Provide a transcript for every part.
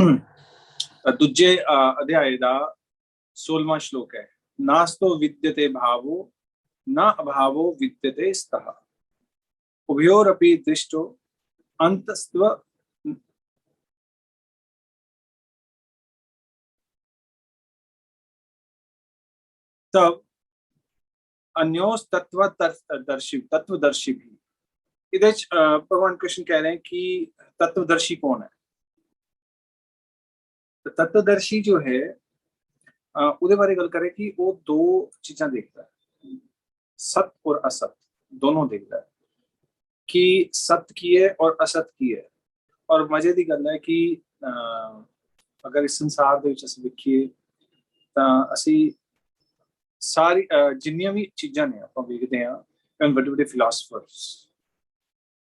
दूजे अध्याय दा 16वां श्लोक है। नास्तो विद्यते भावो न अभावो विद्यते स्तः उभयोरपि दृष्टो अंतस्त्व तब अन्योस तत्वदर्शी भी। इधर भगवान कृष्ण कह रहे हैं कि तत्वदर्शी कौन है। तो तत्वदर्शी जो है ਉਹਦੇ ਬਾਰੇ ਗੱਲ ਕਰੇ ਕਿ ਉਹ ਦੋ ਚੀਜ਼ਾਂ ਦੇਖਦਾ ਹੈ, सत और असत दोनों देखता है कि सत की है और असत की है। और मजे की गल है कि अगर इस संसार ਦੇ ਵਿੱਚ ਅਸੀਂ ਵੇਖੀਏ ਤਾਂ ਅਸੀਂ सारी जिन्नियां भी चीज़ां ने ਆਪਾਂ ਵੇਖਦੇ ਹਾਂ ਵੱਡੇ ਵੱਡੇ ਫਿਲਾਸਫਰਸ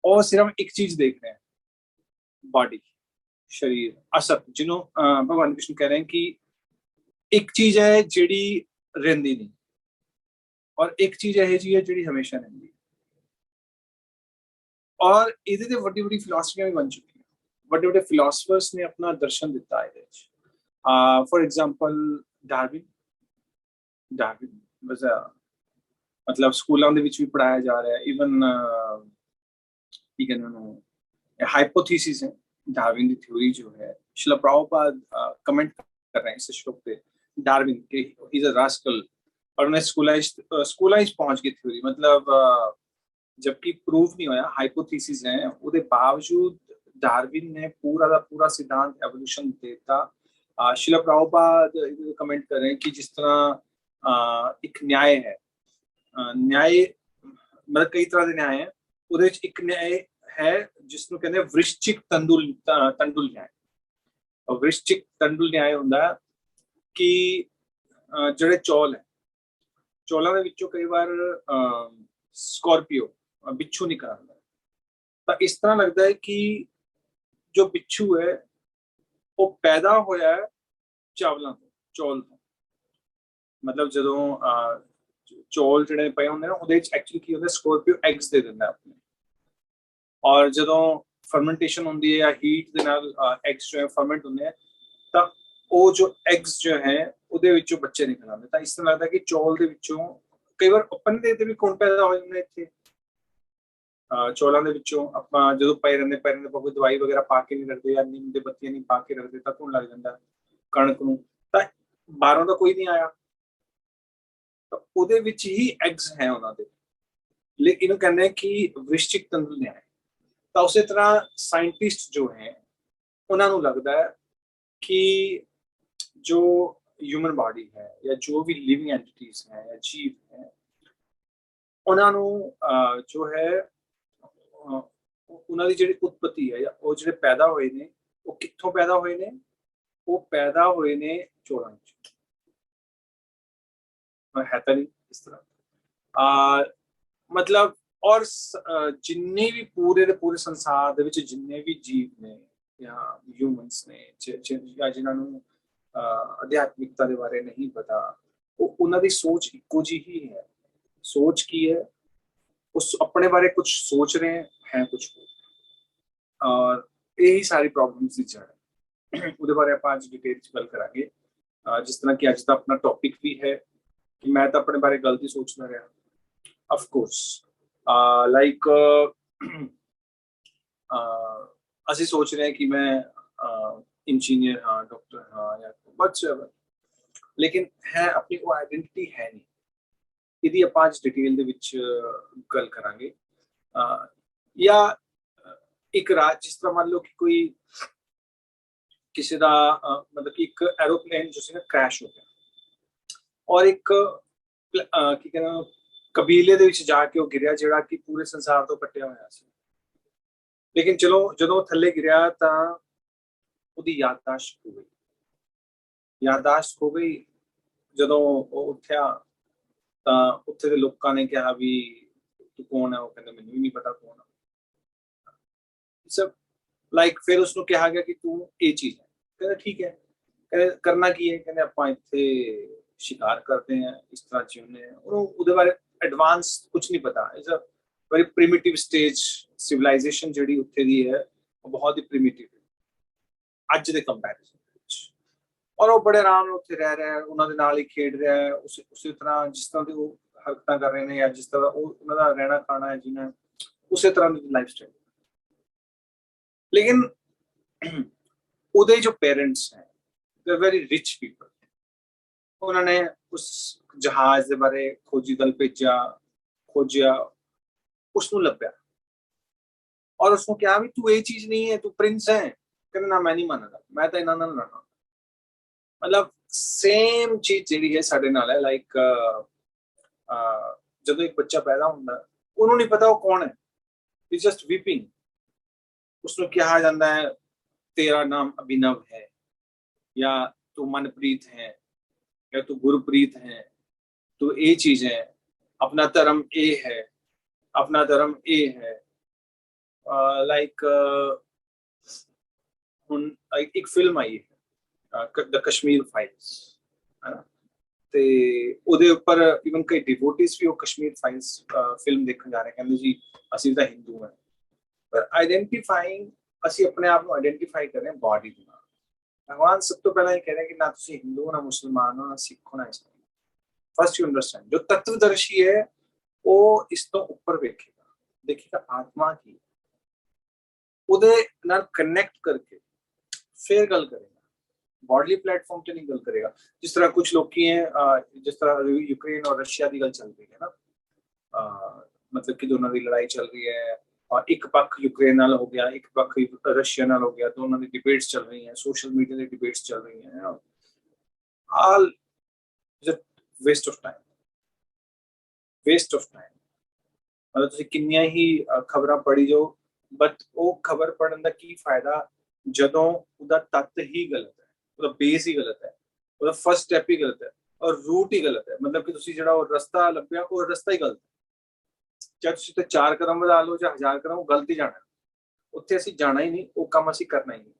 और सिर्फ एक चीज देख रहे हैं, बॉडी शरीर असत, जिन्हों भगवान कृष्ण कह रहे हैं कि एक चीज है जिहड़ी रहिंदी नहीं और एक चीज है जी है जिहड़ी हमेशा रहिंदी है। और इहदे ते वड्डी वड्डी फिलासफियां भी बन चुकी हैं, वड्डे वड्डे फिलासफर्स ने अपना दर्शन दिता है इहदे विच। फॉर एग्जांपल डार्विन वाज मतलब स्कूलों दे विच भी पढ़ाया जा रहा है। इवन की कहते हैं हाइपोथेसिस है डार्विन की थ्योरी जो है। श्रील प्रभुपाद कमेंट कर रहे हैं इस श्लोक पे डार्विन के ही इज अ रास्कल और उन्हें स्कूलाइज पहुंच गई थ्योरी, मतलब जबकि प्रूव नहीं होया, हाइपोथेसिस है, उसके बावजूद डार्विन ने पूरा का पूरा सिद्धांत एवोल्यूशन देता। श्रील प्रभुपाद कमेंट कर रहे हैं कि जिस तरह एक न्याय है, न्याय मतलब कई तरह के न्याय है, ਉਹਦੇ ਵਿੱਚ ਇੱਕ न्याय है जिसਨੂੰ ਕਹਿੰਦੇ वृश्चिक तंडुल न्याय। वृश्चिक तंडुल न्याय ਹੁੰਦਾ कि ਜਿਹੜੇ ਚੌਲ ਹੈ, ਚੌਲਾਂ ਦੇ ਵਿੱਚੋਂ ਕਈ ਵਾਰ स्कॉर्पियो बिच्छू निकल आता है। तो इस तरह लगता है कि जो बिच्छू है वो पैदा होया है चावलों ਤੋਂ, चौल ਤੋਂ। मतलब ਜਦੋਂ चौल ਜਿਹੜੇ ਪਏ ਹੁੰਦੇ ਨੇ ਉਹਦੇ ਵਿੱਚ ਐਕਚੁਅਲੀ ਕੀ ਹੁੰਦਾ, ਸਕੋਰਪੀਓ ਐਗਸ ਦੇ ਦਿੰਦਾ ਆਪਣੇ। और ਜਦੋਂ फर्मेंटेशन होती है या हीट ਦੇ ਨਾਲ एग्स जो है फर्मेंट होंगे ਤਾਂ ਉਹ जो एग्स जो है ਉਹਦੇ ਵਿੱਚੋਂ ਬੱਚੇ ਨਿਕਲ ਆਉਂਦੇ। ਤਾਂ ਇਸ ਤਰ੍ਹਾਂ ਲੱਗਦਾ ਕਿ ਚੌਲ ਦੇ ਵਿੱਚੋਂ ਕਈ ਵਾਰ ਆਪਣੇ ਦੇ ਵੀ ਕੌਣ ਪੈਦਾ ਹੋ ਜਾਂਦੇ ਇੱਥੇ ਚੌਲਾਂ ਦੇ ਵਿੱਚੋਂ। ਆਪਾਂ ਜਦੋਂ ਪਏ ਰਹਿੰਦੇ ਆਪਾਂ ਕੋਈ ਦਵਾਈ ਵਗੈਰਾ ਪਾ ਕੇ ਨਹੀਂ ਰੱਖਦੇ ਜਾਂ ਨੀਮ ਦੇ ਬੱਤੀਆਂ ਨਹੀਂ ਪਾ ਕੇ ਰੱਖਦੇ ਤਾਂ ਕੌਣ ਲੱਗ ਜਾਂਦਾ ਕਣਕ ਨੂੰ, ਤਾਂ ਬਾਹਰੋਂ ਤਾਂ ਕੋਈ ਨਹੀਂ ਆਇਆ, ਤਾਂ ਉਹਦੇ ਵਿੱਚ ਹੀ ਐਗਸ ਹੈ ਉਹਨਾਂ ਦੇ। ਲੇਕਿਨ ਇਹਨੂੰ ਕਹਿੰਦੇ ਕਿ ਵ੍ਰਿਸ਼ਚਿਕ ਤੰਤਰ न्याय। ਤਾਂ ਉਸੇ ਤਰ੍ਹਾਂ ਸਾਇੰਟਿਸਟ ਜੋ ਹੈ ਉਹਨਾਂ ਨੂੰ ਲੱਗਦਾ ਹੈ कि जो ह्यूमन बॉडी है या जो भी लिविंग एंटिटीज है या जीव है उन्होंने जो है उन्होंने जिहड़ी उत्पत्ति है या वो जिहड़े पैदा होए ने वो कित्थों पैदा होए ने, वो पैदा होए ने चौलां विच। है तो नहीं इस तरह मतलब। और जिन्ने भी पूरे संसार दे विच जिन्ने भी जीव ने या ह्यूमनस ने या जिन्होंने अध्यात्मिकता के बारे नहीं पता, उन्होंने सोच इको जी ही है। सोच की है, उस अपने बारे कुछ सोच रहे हैं कुछ और यही सारी प्रॉब्लम्स की जड़ है। उसके बारे आप आज डिटेल गल करांगे। जिस तरह कि अज का अपना टॉपिक भी है कि मैं तो अपने बारे गलत ही सोचता रहा। ऑफ कोर्स लाइक ਅਸੀਂ सोच रहे हैं कि मैं इंजीनियर हाँ, डॉक्टर हाँ या व्हाटएवर, लेकिन है अपनी वो आइडेंटिटी है नहीं। यदि आप आज डिटेल ਦੇ ਵਿੱਚ ਗੱਲ ਕਰਾਂਗੇ। या एक राज जिस तरह मान लो कि कोई किसी का मतलब कि एक एरोप्लेन जो सी ना क्रैश हो गया और एक की कहना कबीले ਦੇ ਵਿੱਚ ਜਾ ਕੇ ਉਹ ਗਿਰਿਆ ਜਿਹੜਾ ਕਿ ਪੂਰੇ ਸੰਸਾਰ ਤੋਂ ਕੱਟਿਆ ਹੋਇਆ ਸੀ। लेकिन चलो जो थले गिरया तो उसकी याददाश्त खो गई। याददाश्त खो गई जो उठया तो उत्थे दे लोकां ने कहा भी तू कौन है, वो कहंदा मैनूं भी नहीं पता कौन है। सब लाइक फिर उसनूं कहा गया कि तू ये चीज़ है, कहंदा ठीक है। कहंदे करना की है, कहंदे आपां इत्थे शिकार करते हैं, इस तरह जीने हैं। और उसदे बारे एडवांस कुछ नहीं पता। Is a very primitive stage civilization जिहड़ी उत्थे दी है वो बहुत ही प्रिमिटिव है। ਅੱਜ ਦੇ ਕੰਪੈਰੀਜ਼ਨ ਵਿੱਚ, ਔਰ ਉਹ ਬੜੇ ਆਰਾਮ ਨਾਲ ਉੱਥੇ ਰਹਿ ਰਿਹਾ ਹੈ, ਉਹਨਾਂ ਦੇ ਨਾਲ ਹੀ ਖੇਡ ਰਿਹਾ ਹੈ, ਉਸੇ ਤਰ੍ਹਾਂ ਜਿਸ ਤਰ੍ਹਾਂ ਦੀ ਉਹ ਹਰਕਤਾਂ ਕਰ ਰਹੇ ਨੇ ਜਾਂ ਜਿਸ ਤਰ੍ਹਾਂ ਉਹ ਉਹਨਾਂ ਦਾ ਰਹਿਣਾ ਖਾਣਾ ਹੈ ਜੀਣਾ, ਉਸੇ ਤਰ੍ਹਾਂ ਦੀ ਲਾਈਫ ਸਟਾਈਲ। ਲੇਕਿਨ ਉਹਦੇ ਜੋ ਪੇਰੈਂਟਸ ਹੈ ਦੇ ਵੈਰੀ ਰਿਚ ਪੀਪਲ, ਉਹਨਾਂ ਨੇ ਉਸ ਜਹਾਜ਼ ਦੇ ਬਾਰੇ ਖੋਜੀ ਦਲ ਭੇਜਿਆ, ਖੋਜਿਆ, ਉਸਨੂੰ ਲੱਭਿਆ ਔਰ ਉਸਨੂੰ ਕਿਹਾ ਵੀ ਤੂੰ ਇਹ ਚੀਜ਼ ਨਹੀਂ ਹੈ, ਤੂੰ ਪ੍ਰਿੰਸ ਹੈ। ਕਹਿੰਦਾ ਨਾ ਮੈਂ ਨਹੀਂ ਮੰਨਦਾ, ਮੈਂ ਤਾਂ ਇਹਨਾਂ ਨਾਲ ਰਹਿਣਾ। ਮਤਲਬ ਸੇਮ ਚੀਜ਼ ਜਿਹੜੀ ਹੈ ਸਾਡੇ ਨਾਲ ਹੈ। ਲਾਈਕ ਜਦੋਂ ਇੱਕ ਬੱਚਾ ਪੈਦਾ ਹੁੰਦਾ ਉਹਨੂੰ ਨਹੀਂ ਪਤਾ ਉਹ ਕੌਣ ਹੈ, ਇਟਸ ਜਸਟ ਵੀਪਿੰਗ। ਉਸਨੂੰ ਕਿਹਾ ਜਾਂਦਾ ਹੈ ਤੇਰਾ ਨਾਮ ਅਭਿਨਵ ਹੈ, ਜਾਂ ਤੂੰ ਮਨਪ੍ਰੀਤ ਹੈ, ਜਾਂ ਤੂੰ ਗੁਰਪ੍ਰੀਤ ਹੈ, ਤੂੰ ਇਹ ਚੀਜ਼ ਹੈ, ਆਪਣਾ ਧਰਮ ਇਹ ਹੈ, ਆਪਣਾ ਧਰਮ ਇਹ ਹੈ। ਲਾਈਕ ਹੁਣ ਇੱਕ ਫਿਲਮ ਆਈ ਹੈ ਦ ਕਸ਼ਮੀਰ ਫਾਈਲਸ, ਹੈ ਨਾ, ਤੇ ਉਹਦੇ ਉੱਪਰ ਇਵਨ ਕਈ ਡਿਵੋਟਿਸ ਵੀ ਉਹ ਕਸ਼ਮੀਰ ਫਾਈਲਸ ਫਿਲਮ ਦੇਖਣ ਜਾ ਰਹੇ, ਕਹਿੰਦੇ ਜੀ ਅਸੀਂ ਤਾਂ ਹਿੰਦੂ ਹਾਂ। ਪਰ ਆਈਡੈਂਟੀਫਾਈਂਗ, ਅਸੀਂ ਆਪਣੇ ਆਪ ਨੂੰ ਆਈਡੈਂਟੀਫਾਈ ਕਰ ਰਹੇ ਹਾਂ ਬਾਡੀ ਦੇ ਨਾਲ। ਭਗਵਾਨ ਸਭ ਤੋਂ ਪਹਿਲਾਂ ਇਹ ਕਹਿ ਰਹੇ ਕਿ ਨਾ ਤੁਸੀਂ ਹਿੰਦੂ ਹੋ, ਨਾ ਮੁਸਲਮਾਨ ਹੋ, ਨਾ ਸਿੱਖ ਹੋ, ਨਾ ਈਸਾਈ। ਫਸਟ ਯੂ ਅੰਡਰਸਟੈਂਡ, ਜੋ ਤत्वदर्शी ਹੈ ਉਹ ਇਸ ਤੋਂ ਉੱਪਰ ਵੇਖੇਗਾ, ਦੇਖੇਗਾ ਆਤਮਾ ਕੀ, ਉਹਦੇ ਨਾਲ ਕਨੈਕਟ ਕਰਕੇ ਫਿਰ ਗੱਲ ਕਰੇਗਾ, ਬॉडली प्लेटफॉर्म ਤੇ ਨਹੀਂ ਗੱਲ ਕਰੇਗਾ। ਜਿਸ ਤਰ੍ਹਾਂ ਕੁਝ ਲੋਕੀ ਹੈ, ਜਿਸ ਤਰ੍ਹਾਂ ਯੂਕਰੇਨ ਔਰ ਰਸ਼ੀਆ ਦੀ ਗੱਲ ਚੱਲ ਰਹੀ ਹੈ ਨਾ, ਮਤਲਬ ਕਿ ਦੋਨਾਂ ਦੀ ਲੜਾਈ ਚੱਲ ਰਹੀ ਹੈ, ਔਰ ਇੱਕ ਪੱਖ ਯੂਕਰੇਨ ਨਾਲ ਹੋ ਗਿਆ, ਇੱਕ ਪੱਖ ਰਸ਼ੀਆ ਨਾਲ ਹੋ ਗਿਆ, ਦੋਨਾਂ ਦੀ ਡਿਬੇਟਸ ਚੱਲ ਰਹੀਆਂ, ਸੋਸ਼ਲ ਮੀਡੀਆ ਦੀ ਡਿਬੇਟਸ ਚੱਲ ਰਹੀਆਂ। All waste of time, waste of time. ਮਤਲਬ ਤੁਸੀਂ ਕਿੰਨੀਆਂ ਹੀ ਖਬਰਾਂ ਪੜ੍ਹੀ ਜਾਓ, ਬਟ ਉਹ ਖਬਰ ਪੜ੍ਹਨ ਦਾ ਕੀ ਫਾਇਦਾ ਜਦੋਂ ਉਹਦਾ ਤੱਤ ਹੀ ਗਲਤ ਹੈ, ਉਹਦਾ ਬੇਸ ਹੀ ਗਲਤ ਹੈ, ਉਹਦਾ ਫਸਟ ਸਟੈਪ ਹੀ ਗਲਤ ਹੈ, ਔਰ ਰੂਟ ਹੀ ਗਲਤ ਹੈ। ਮਤਲਬ ਕਿ ਤੁਸੀਂ ਜਿਹੜਾ ਉਹ ਰਸਤਾ ਲੱਭਿਆ ਉਹ ਰਸਤਾ ਹੀ ਗਲਤ ਹੈ। ਚਾਹੇ ਤੁਸੀਂ ਤੇ 4 ਕਦਮ ਵਧਾ ਲਓ ਜਾਂ 1000 ਕਦਮ, ਉਹ ਗਲਤ ਹੀ ਜਾਣਾ। ਉੱਥੇ ਅਸੀਂ ਜਾਣਾ ਹੀ ਨਹੀਂ, ਉਹ ਕੰਮ ਅਸੀਂ ਕਰਨਾ ਹੀ ਨਹੀਂ।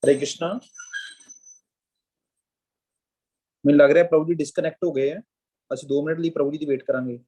हरे कृष्णा। ਮੈਨੂੰ ਲੱਗ ਰਿਹਾ ਪ੍ਰਭੂ ਜੀ ਡਿਸਕਨੈਕਟ ਹੋ ਗਏ ਆ, ਅਸੀਂ 2 ਮਿੰਟ ਲਈ ਪ੍ਰਭੂ ਜੀ ਦੀ ਵੇਟ ਕਰਾਂਗੇ।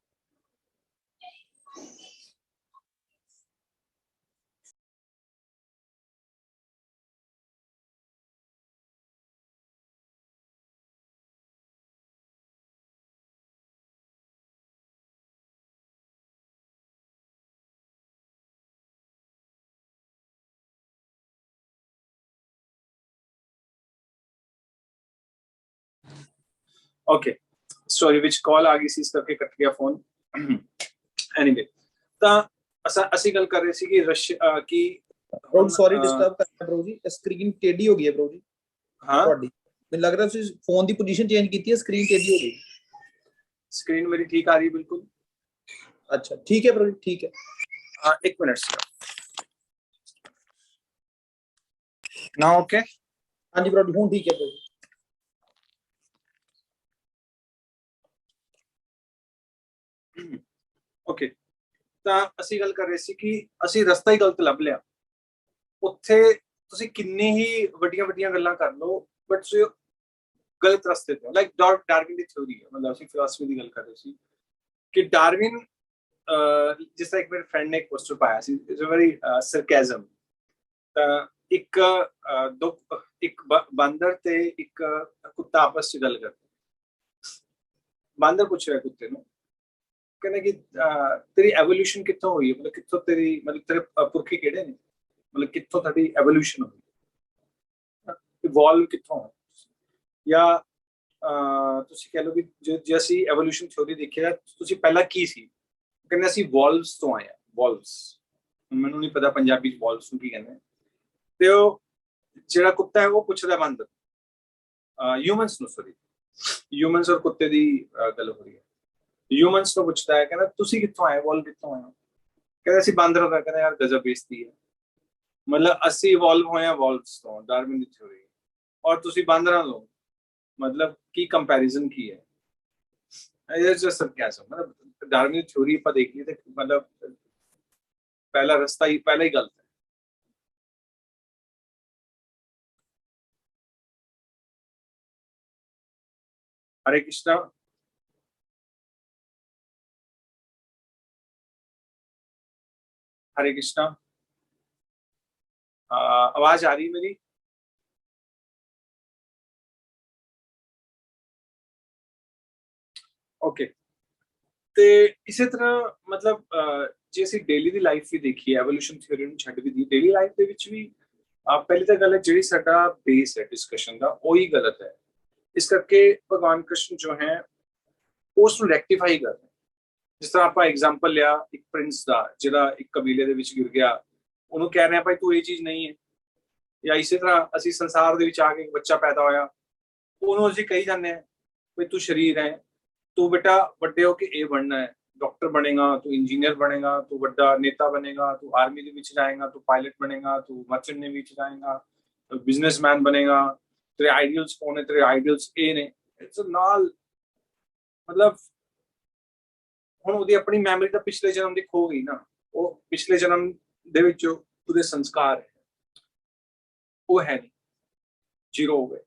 ਓਕੇ, ਸੌਰੀ ਵਿੱਚ ਕਾਲ ਆ ਗਈ ਸੀ, ਇਸ ਕਰਕੇ ਕੱਟ ਗਿਆ ਫੋਨ। ਐਨੀਵੇ, ਤਾਂ ਅਸੀਂ ਗੱਲ ਕਰ ਰਹੇ ਸੀ ਕਿ ਰਸ਼ੀਆ ਕੀ, ਪ੍ਰਭੂ ਸੌਰੀ ਡਿਸਟਰਬ ਕਰਨਾ ਪ੍ਰਭੂ ਜੀ, ਸਕਰੀਨ ਟੇਢੀ ਹੋ ਗਈ ਹੈ ਪ੍ਰਭੂ ਜੀ। ਹਾਂ, ਤੁਹਾਡੀ ਮੈਨੂੰ ਲੱਗ ਰਿਹਾ ਤੁਸੀਂ ਫੋਨ ਦੀ ਪੋਜੀਸ਼ਨ ਚੇਂਜ ਕੀਤੀ ਹੈ, ਸਕਰੀਨ ਟੇਢੀ ਹੋ ਗਈ। ਸਕਰੀਨ ਮੇਰੀ ਠੀਕ ਆ ਰਹੀ ਹੈ ਬਿਲਕੁਲ। ਅੱਛਾ ਠੀਕ ਹੈ ਪ੍ਰਭੂ ਜੀ, ਠੀਕ ਹੈ। हाँ, 1 मिनट ना। ओके, हाँ जी प्रभु, हूँ ठीक है प्रभु। ਓਕੇ, ਤਾਂ ਅਸੀਂ ਗੱਲ ਕਰ ਰਹੇ ਸੀ ਕਿ ਅਸੀਂ ਰਸਤਾ ਹੀ ਗਲਤ ਲੱਭ ਲਿਆ। ਉੱਥੇ ਤੁਸੀਂ ਕਿੰਨੀ ਹੀ ਵੱਡੀਆਂ ਵੱਡੀਆਂ ਗੱਲਾਂ ਕਰ ਲਓ, ਬਟ ਤੁਸੀਂ ਗਲਤ ਰਸਤੇ ਤੇ ਹੋ। ਲਾਈਕ ਡਾਰਵਿਨ ਦੀ ਥਿਉਰੀ ਹੈ, ਮਤਲਬ ਅਸੀਂ ਫਿਲਾਸਫੀ ਦੀ ਗੱਲ ਕਰ ਰਹੇ ਸੀ ਕਿ ਡਾਰਵਿਨ, ਜਿਸ ਤਰ੍ਹਾਂ ਇੱਕ ਮੇਰੇ ਫਰੈਂਡ ਨੇ ਇੱਕ ਪੋਸਟਰ ਪਾਇਆ ਸੀ, ਇਟਸ ਅ ਵੈਰੀ ਸਰਕੈਜ਼ਮ। ਇੱਕ ਬਾਂਦਰ ਤੇ ਇੱਕ ਕੁੱਤਾ ਆਪਸ ਚ ਗੱਲ ਕਰਦੇ। ਬਾਂਦਰ ਪੁੱਛ ਰਿਹਾ ਕੁੱਤੇ ਨੂੰ, ਕਹਿੰਦੇ ਕਿ ਤੇਰੀ ਐਵੋਲੂਸ਼ਨ ਕਿੱਥੋਂ ਹੋਈ ਹੈ, ਮਤਲਬ ਕਿੱਥੋਂ ਤੇਰੀ, ਮਤਲਬ ਤੇਰੇ ਪੁਰਖੇ ਕਿਹੜੇ ਨੇ, ਮਤਲਬ ਕਿੱਥੋਂ ਤੁਹਾਡੀ ਐਵੋਲੂਸ਼ਨ ਹੋਈ, ਇਵੋਲਵ ਕਿੱਥੋਂ ਹੋਇਆ। ਜਾਂ ਤੁਸੀਂ ਕਹਿ ਲਓ ਕਿ ਜੇ ਅਸੀਂ ਐਵੋਲੂਸ਼ਨ ਥਿਉਰੀ ਦੇਖਿਆ, ਤੁਸੀਂ ਪਹਿਲਾਂ ਕੀ ਸੀ, ਕਹਿੰਦੇ ਅਸੀਂ ਵੋਲਵਸ ਤੋਂ ਆਏ ਹਾਂ। ਵੋਲਵਸ, ਮੈਨੂੰ ਨਹੀਂ ਪਤਾ ਪੰਜਾਬੀ ਚ ਵੋਲਵਸ ਨੂੰ ਕੀ ਕਹਿੰਦੇ। ਤੇ ਉਹ ਜਿਹੜਾ ਕੁੱਤਾ ਹੈ ਉਹ ਪੁੱਛਦਾ ਬਾਂਦਰ, ਹਿਊਮਨਸ ਨੂੰ, ਸੌਰੀ ਹਿਊਮਨਸ ਔਰ ਕੁੱਤੇ ਦੀ ਗੱਲ ਹੋ ਰਹੀ ਹੈ। ਹਿਊਮਨਸ ਨੂੰ ਪੁੱਛਦਾ ਹੈ, ਕਹਿੰਦਾ ਤੁਸੀਂ ਕਿੱਥੋਂ ਆਏ, ਵੋਲਵ ਕਿੱਥੋਂ ਆਏ ਹੋ। ਕਹਿੰਦਾ ਅਸੀਂ ਬਾਂਦਰ ਹੋ ਗਏ। ਕਹਿੰਦਾ ਯਾਰ ਗਜ਼ਬ ਬੇਇੱਜ਼ਤੀ ਹੈ, ਮਤਲਬ ਅਸੀਂ ਇਵੋਲਵ ਹੋਏ ਹਾਂ ਵੋਲਵਸ ਤੋਂ, ਡਾਰਵਿਨ ਦੀ ਥਿਉਰੀ, ਔਰ ਤੁਸੀਂ ਬਾਂਦਰਾਂ ਤੋਂ, ਮਤਲਬ ਕੀ ਕੰਪੈਰੀਜ਼ਨ ਕੀ ਹੈ। It's just sarcasm. ਮਤਲਬ ਡਾਰਵਿਨ ਦੀ ਥਿਉਰੀ ਆਪਾਂ ਦੇਖ ਲਈ ਤੇ ਮਤਲਬ ਪਹਿਲਾ ਰਸਤਾ ਹੀ ਪਹਿਲਾਂ ਹੀ ਗਲਤ ਹੈ। हरे कृष्णा। हरे कृष्णा। आवाज आ रही है मेरी? ओके। ਤੇ ਇਸੇ ਤਰ੍ਹਾਂ ਮਤਲਬ ਜੇ ਅਸੀਂ ਡੇਲੀ ਦੀ ਲਾਈਫ ਵੀ ਦੇਖੀਏ, ਐਵੋਲੂਸ਼ਨ ਥਿਊਰੀ ਨੂੰ ਛੱਡ ਵੀ ਦੀ, ਡੇਲੀ ਲਾਈਫ ਦੇ ਵਿੱਚ ਵੀ ਪਹਿਲੀ ਤਾਂ ਗੱਲ ਹੈ ਜਿਹੜੀ ਸਾਡਾ ਬੇਸ ਹੈ ਡਿਸਕਸ਼ਨ ਦਾ ਉਹੀ ਗਲਤ ਹੈ। ਇਸ ਕਰਕੇ ਭਗਵਾਨ ਕ੍ਰਿਸ਼ਨ ਜੋ ਹੈ ਉਸ ਨੂੰ ਰੈਕਟੀਫਾਈ ਕਰਦੇ। ਜਿਸ ਤਰ੍ਹਾਂ ਆਪਾਂ ਐਗਜ਼ਾਮਪਲ ਲਿਆ ਇੱਕ ਪ੍ਰਿੰਸ ਦਾ ਜਿਹੜਾ ਇੱਕ ਕਬੀਲੇ ਦੇ ਵਿੱਚ ਗਿਰ ਗਿਆ, ਉਹਨੂੰ ਕਹਿ ਰਹੇ ਆ ਭਾਈ ਤੂੰ ਇਹ ਚੀਜ਼ ਨਹੀਂ ਹੈ। ਜਾਂ ਇਸੇ ਤਰ੍ਹਾਂ ਅਸੀਂ ਸੰਸਾਰ ਦੇ ਵਿੱਚ ਆ ਕੇ ਇੱਕ ਬੱਚਾ ਪੈਦਾ ਹੋਇਆ, ਉਹਨੂੰ ਅਸੀਂ ਕਹੀ ਜਾਂਦੇ ਹਾਂ ਵੀ ਤੂੰ ਸ਼ਰੀਰ ਹੈ, ਤੂੰ बेटा ਵੱਡੇ ਹੋ ਕੇ ਇਹ ਬਣਨਾ ਹੈ, ਡਾਕਟਰ ਬਣੇਗਾ, ਤੂੰ ਇੰਜੀਨੀਅਰ ਬਣੇਗਾ, ਤੂੰ ਵੱਡਾ ਨੇਤਾ ਬਣੇਗਾ, ਤੂੰ ਆਰਮੀ ਦੇ ਵਿੱਚ ਜਾਏਗਾ, ਤੂੰ ਪਾਇਲਟ ਬਣੇਗਾ, ਤੂੰ ਮਰਚੈਂਟ ਨੇਵੀ ਵਿੱਚ ਜਾਏਗਾ, ਤੂੰ ਬਿਜ਼ਨਸਮੈਨ ਬਣੇਗਾ, ਤੇਰੇ ਆਈਡੀਅਲਸ ਕੌਣ ਨੇ, ਤੇਰੇ ਆਈਡੀਅਲਸ ਇਹ ਨੇ। ਇਟਸ ਨਾਲ ਮਤਲਬ ਹੁਣ ਉਹਦੀ ਆਪਣੀ ਮੈਮਰੀ ਤਾਂ ਪਿਛਲੇ ਜਨਮ ਦੀ ਖੋ ਗਈ ਨਾ, ਉਹ ਪਿਛਲੇ ਜਨਮ ਦੇ ਵਿੱਚ ਉਹਦੇ ਸੰਸਕਾਰ ਹੈ ਉਹ ਹੈ ਨਹੀਂ, ਜ਼ੀਰੋ ਹੋ ਗਏ।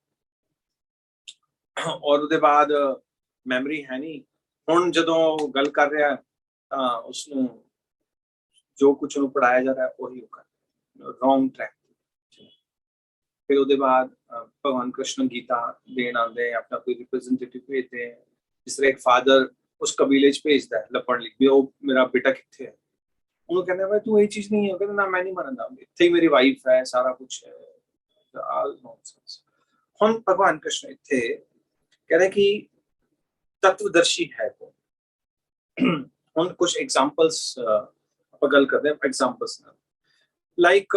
ਔਰ ਉਹਦੇ ਬਾਅਦ ਮੈਮਰੀ ਹੈ ਨਹੀਂ। ਹੁਣ ਜਦੋਂ ਗੱਲ ਕਰ ਰਿਹਾ ਤਾਂ ਉਸਨੂੰ ਜੋ ਕੁਝ ਉਹਨੂੰ ਪੜਾਇਆ ਜਾ ਰਿਹਾ ਉਹੀ ਉਹ ਕਰ ਰੋਂਗ ਟਰੈਕ। ਫਿਰ ਉਹਦੇ ਬਾਅਦ ਭਗਵਾਨ ਕ੍ਰਿਸ਼ਨ ਗੀਤਾ ਦੇਣ ਆਉਂਦੇ, ਆਪਣਾ ਕੋਈ ਰਿਪਰੈਜ਼ੈਂਟੇਟਿਵ ਭੇਜਦੇ हैं। ਜਿਸ ਤਰ੍ਹਾਂ ਇੱਕ ਫਾਦਰ ਉਸ ਕਬੀਲੇ 'ਚ ਭੇਜਦਾ ਹੈ ਲੱਭਣ ਲਈ ਵੀ ਉਹ ਮੇਰਾ ਬੇਟਾ ਕਿੱਥੇ ਹੈ। ਉਹਨੂੰ ਕਹਿੰਦੇ ਭਾਈ ਤੂੰ ਇਹ ਚੀਜ਼ ਨਹੀਂ ਹੈ, ਕਹਿੰਦਾ ਨਾ ਮੈਂ ਨਹੀਂ ਮੰਨਦਾ, ਇੱਥੇ ਹੀ ਮੇਰੀ ਵਾਈਫ ਹੈ, ਸਾਰਾ ਕੁਝ ਹੈ। ਹੁਣ ਭਗਵਾਨ ਕ੍ਰਿਸ਼ਨ ਇੱਥੇ ਕਹਿੰਦੇ ਕਿ ਤत्वदर्शी है वो। ਹੁਣ ਕੁਝ ਐਗਜ਼ਾਮਪਲਸ ਆਪਾਂ ਗੱਲ ਕਰਦੇ ਹਾਂ ਐਗਜ਼ਾਮਪਲਸ ਨਾਲ। ਲਾਈਕ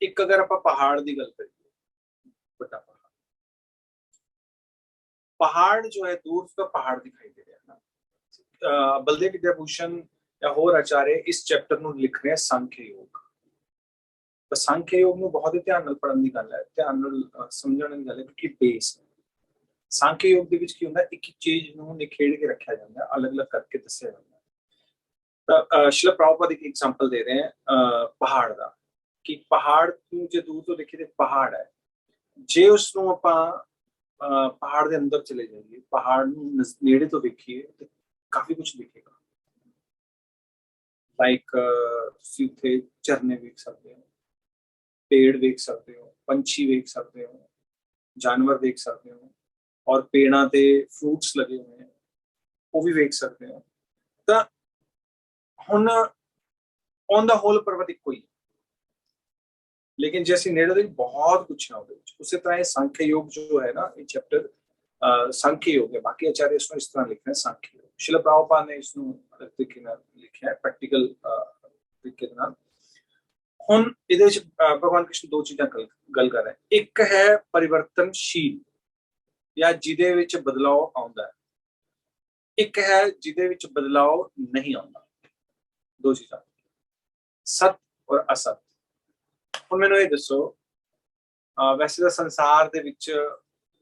ਇੱਕ ਅਗਰ ਆਪਾਂ ਪਹਾੜ ਦੀ ਗੱਲ ਕਰੀਏ, ਵੱਡਾ पहाड़ जो है दूर का पहाड़ दिखाई दे रहा है ना। बलदेव विद्याभूषण या होर आचार्य इस चैप्टर ਨੂੰ ਲਿਖ ਰਹੇ सांख्य योग। ਤਾਂ सांख्य योग ਨੂੰ ਬਹੁਤ ਹੀ ਧਿਆਨ ਨਾਲ ਪੜ੍ਹਨ ਦੀ ਗੱਲ ਹੈ, ਧਿਆਨ ਨਾਲ ਸਮਝਣ ਦੀ ਗੱਲ ਹੈ, ਕਿਉਂਕਿ ਬੇਸ सांख्य योग ਦੇ ਵਿੱਚ ਕੀ ਹੁੰਦਾ, ਇੱਕ ਇੱਕ ਚੀਜ਼ ਨੂੰ ਨਿਖੇੜ ਕੇ ਰੱਖਿਆ ਜਾਂਦਾ, ਅਲੱਗ-ਅਲੱਗ ਕਰਕੇ ਦੱਸਿਆ ਜਾਂਦਾ। ਤਾਂ ਸ਼੍ਰੀਲ ਪ੍ਰਭੁਪਾਦ ਇੱਕ ਐਗਜ਼ਾਮਪਲ ਦੇ ਰਹੇ ਹੈ ਪਹਾੜ ਦਾ, ਕਿ ਪਹਾੜ ਨੂੰ ਜੇ ਦੂਰ ਤੋਂ ਦੇਖੀਏ ਤੇ ਪਹਾੜ ਹੈ, ਜੇ ਉਸ ਨੂੰ ਆਪਾਂ ਪਹਾੜ ਦੇ ਅੰਦਰ ਚਲੇ ਜਾਈਏ, ਪਹਾੜ ਨੂੰ ਨੇੜੇ ਤੋਂ ਦੇਖੀਏ ਤੇ ਕਾਫੀ ਕੁਝ ਦਿਖੇਗਾ। ਲਾਈਕ ਤੁਸੀਂ ਉੱਥੇ ਝਰਨੇ ਵੇਖ ਸਕਦੇ ਹੋ, ਪੇੜ ਵੇਖ ਸਕਦੇ ਹੋ, ਪੰਛੀ ਵੇਖ ਸਕਦੇ ਹੋ, ਜਾਨਵਰ ਦੇਖ ਸਕਦੇ ਹੋ, ਔਰ ਪੇੜਾਂ ਤੇ ਫਰੂਟਸ ਲੱਗੇ ਹੋਏ ਨੇ ਉਹ ਵੀ ਵੇਖ ਸਕਦੇ ਹੋ। ਤਾਂ ਹੁਣ ਔਨ ਦਾ ਹੋਲ ਪਰਬਤ ਇੱਕੋ ਹੀ, ਲੇਕਿਨ ਜੇ ਅਸੀਂ ਨੇੜੇ ਦੇ ਬਹੁਤ ਕੁਛ ਹੈ ਉਹਦੇ ਵਿੱਚ। ਉਸੇ ਤਰ੍ਹਾਂ ਇਹ सांख्य योग ਜੋ ਹੈ ਨਾ, ਇਹ ਚੈਪਟਰ सांख्य योग ਹੈ। ਬਾਕੀ ਆਚਾर्य ਇਸ ਨੂੰ ਇਸ ਤਰ੍ਹਾਂ ਲਿਖਦੇ ਹਨ सांख्य योग। ਸ਼੍ਰੀਲ ਪ੍ਰਭੁਪਾਦ ਨੇ ਇਸ ਨੂੰ ਅਲੱਗ ਤਰੀਕੇ ਨਾਲ ਲਿਖਿਆ, ਪ੍ਰੈਕਟੀਕਲ ਤਰੀਕੇ ਨਾਲ। ਹੁਣ ਇਹਦੇ ਵਿੱਚ ਭਗਵਾਨ ਕ੍ਰਿਸ਼ਨ ਦੋ ਚੀਜ਼ਾਂ ਗੱਲ ਕਰ ਰਹੇ। ਇੱਕ ਹੈ ਪਰਿਵਰਤਨਸ਼ੀਲ, ਜਾਂ ਜਿਹਦੇ ਵਿੱਚ ਬਦਲਾਅ ਆਉਂਦਾ ਹੈ, ਇੱਕ ਹੈ ਜਿਹਦੇ ਵਿੱਚ ਬਦਲਾਅ ਨਹੀਂ ਆਉਂਦਾ। ਦੋ ਚੀਜ਼ਾਂ, ਸਤ ਔਰ ਅਸਤ। ਹੁਣ ਮੈਨੂੰ ਇਹ ਦੱਸੋ, ਵੈਸੇ ਤਾਂ ਸੰਸਾਰ ਦੇ ਵਿੱਚ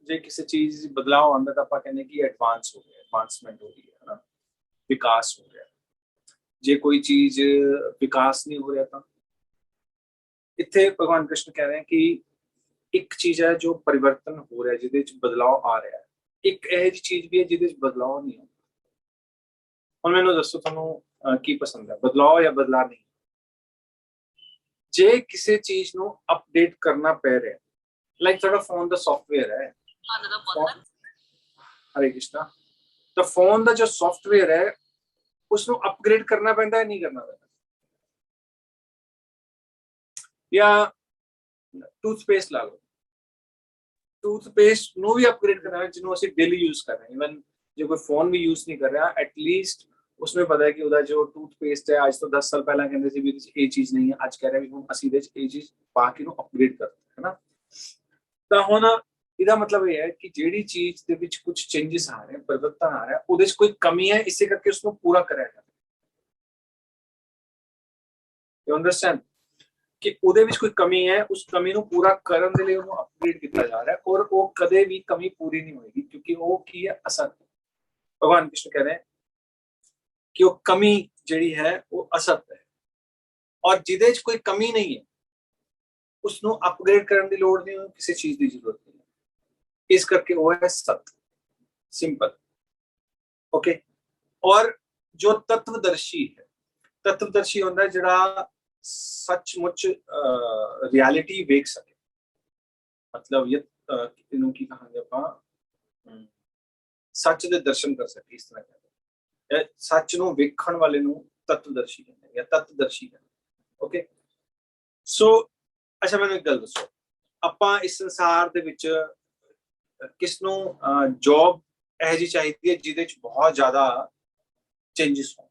ਜੇ ਕਿਸੇ ਚੀਜ਼ ਬਦਲਾਅ ਆਉਂਦਾ ਤਾਂ ਆਪਾਂ ਕਹਿੰਦੇ ਕਿ ਐਡਵਾਂਸ ਹੋ ਗਿਆ, ਐਡਵਾਂਸਮੈਂਟ ਹੋ ਗਈ ਹੈ ਨਾ, ਵਿਕਾਸ ਹੋ ਗਿਆ। ਜੇ ਕੋਈ ਚੀਜ਼ ਵਿਕਾਸ ਨਹੀਂ ਹੋ ਰਿਹਾ ਤਾਂ ਇੱਥੇ ਭਗਵਾਨ ਕ੍ਰਿਸ਼ਨ ਕਹਿ ਰਹੇ ਕਿ ਇੱਕ ਚੀਜ਼ ਹੈ ਜੋ ਪਰਿਵਰਤਨ ਹੋ ਰਿਹਾ, ਜਿਹਦੇ ਵਿੱਚ ਬਦਲਾਅ ਆ ਰਿਹਾ ਹੈ। ਇੱਕ ਇਹੋ ਜਿਹੀ ਚੀਜ਼ ਵੀ ਹੈ ਜਿਹਦੇ ਵਿੱਚ ਬਦਲਾਅ ਨਹੀਂ ਆਉਂਦਾ। ਹੁਣ ਮੈਨੂੰ ਦੱਸੋ ਤੁਹਾਨੂੰ ਕੀ ਪਸੰਦ ਹੈ, ਬਦਲਾਅ ਜਾਂ ਬਦਲਾਅ ਨਹੀਂ? ਜੇ ਕਿਸੇ ਚੀਜ਼ ਨੂੰ ਅਪਡੇਟ ਕਰਨਾ ਪੈ ਰਿਹਾ, ਲਾਈਕ ਤੁਹਾਡਾ ਫੋਨ ਦਾ ਸੌਫਟਵੇਅਰ ਹੈ, ਹਰੇ ਕ੍ਰਿਸ਼ਨਾ, ਤਾਂ ਫੋਨ ਦਾ ਜੋ ਸੌਫਟਵੇਅਰ ਹੈ ਉਸ ਨੂੰ ਅਪਗ੍ਰੇਡ ਕਰਨਾ ਪੈਂਦਾ ਹੈ, ਨਹੀਂ ਕਰਨਾ ਪੈਂਦਾ? ਜਾਂ ਟੂਥਪੇਸਟ ਲਾ ਲਓ, ਟੂਥਪੇਸਟ ਨੂੰ ਵੀ ਅਪਗ੍ਰੇਡ ਕਰਨਾ ਹੈ, ਜਿਹਨੂੰ ਅਸੀਂ ਡੇਲੀ ਯੂਜ਼ ਕਰ ਰਹੇ ਹਾਂ। ਇਵਨ ਜੇ ਕੋਈ ਫੋਨ ਵੀ ਯੂਜ਼ ਨਹੀਂ ਕਰ ਰਿਹਾ, ਐਟਲੀਸਟ उसमें पता है कि ਉਹਦਾ ਜੋ ਟੂਥਪੇਸਟ ਹੈ, ਅੱਜ ਤੋਂ 10 ਸਾਲ ਪਹਿਲਾਂ ਕਹਿੰਦੇ ਸੀ ਵੀ ਇਹਦੇ 'ਚ ਇਹ ਚੀਜ਼ ਨਹੀਂ ਹੈ, ਅੱਜ ਕਹਿ ਰਿਹਾ ਵੀ ਹੁਣ ਅਸੀਂ ਇਹਦੇ 'ਚ ਇਹ ਚੀਜ਼ ਪਾ ਕੇ ਇਹਨੂੰ ਅਪਗ੍ਰੇਡ ਕਰਦੇ ਹੈ ਨਾ। ਤਾਂ ਹੁਣ ਇਹਦਾ ਮਤਲਬ ਇਹ ਹੈ ਕਿ ਜਿਹੜੀ ਚੀਜ਼ ਦੇ ਵਿੱਚ ਕੁਝ ਚੇਂਜਸ ਆ ਰਹੇ, ਪਰਿਵਰਤਨ ਆ ਰਿਹਾ, ਉਹਦੇ 'ਚ ਕੋਈ ਕਮੀ ਹੈ, ਇਸੇ ਕਰਕੇ ਉਸਨੂੰ ਪੂਰਾ ਕਰਿਆ ਜਾਂਦਾ। ਯੂ ਅੰਡਰਸਟੈਂਡ ਕਿ ਉਹਦੇ ਵਿੱਚ ਕੋਈ ਕਮੀ ਹੈ, ਉਸ ਕਮੀ ਨੂੰ ਪੂਰਾ ਕਰਨ ਦੇ ਲਈ ਉਹਨੂੰ ਅਪਗ੍ਰੇਡ ਕੀਤਾ ਜਾ ਰਿਹਾ, ਔਰ ਉਹ ਕਦੇ ਵੀ ਕਮੀ ਪੂਰੀ ਨਹੀਂ ਹੋਏਗੀ, ਕਿਉਂਕਿ ਉਹ ਕੀ ਹੈ, ਅਸਤ। ਭਗਵਾਨ ਕ੍ਰਿਸ਼ਨ ਕਹਿ ਰਹੇ ਕਿ ਉਹ ਕਮੀ ਜਿਹੜੀ ਹੈ ਉਹ ਅਸਤ ਹੈ, ਔਰ ਜਿਹਦੇ 'ਚ ਕੋਈ ਕਮੀ ਨਹੀਂ ਹੈ ਉਸਨੂੰ ਅਪਗ੍ਰੇਡ ਕਰਨ ਦੀ ਲੋੜ ਨਹੀਂ, ਕਿਸੇ ਚੀਜ਼ ਦੀ ਜ਼ਰੂਰਤ ਨਹੀਂ। ਇਸ ਕਰਕੇ ਉਹ ਹੈ ਸਤ। सिंपल। ओके। और जो तत्वदर्शी है, तत्वदर्शी होता है जिहड़ा सचमुच रियलिटी वेख सके, मतलब ये इनू की कहांगे आपां सच दे दर्शन कर सके, इस तरह कहते हैं। सच नू वेखण वाले नू तत्वदर्शी कहते हैं या तत्वदर्शी कहते हैं। ओके। सो अच्छा मैनूं एक गल दसो, ਆਪਾਂ इस संसार ਦੇ ਵਿੱਚ किस ਨੂੰ जॉब ਇਹ जी चाहिदी है ਜਿਹਦੇ ਚ बहुत ज्यादा चेंजेस हो,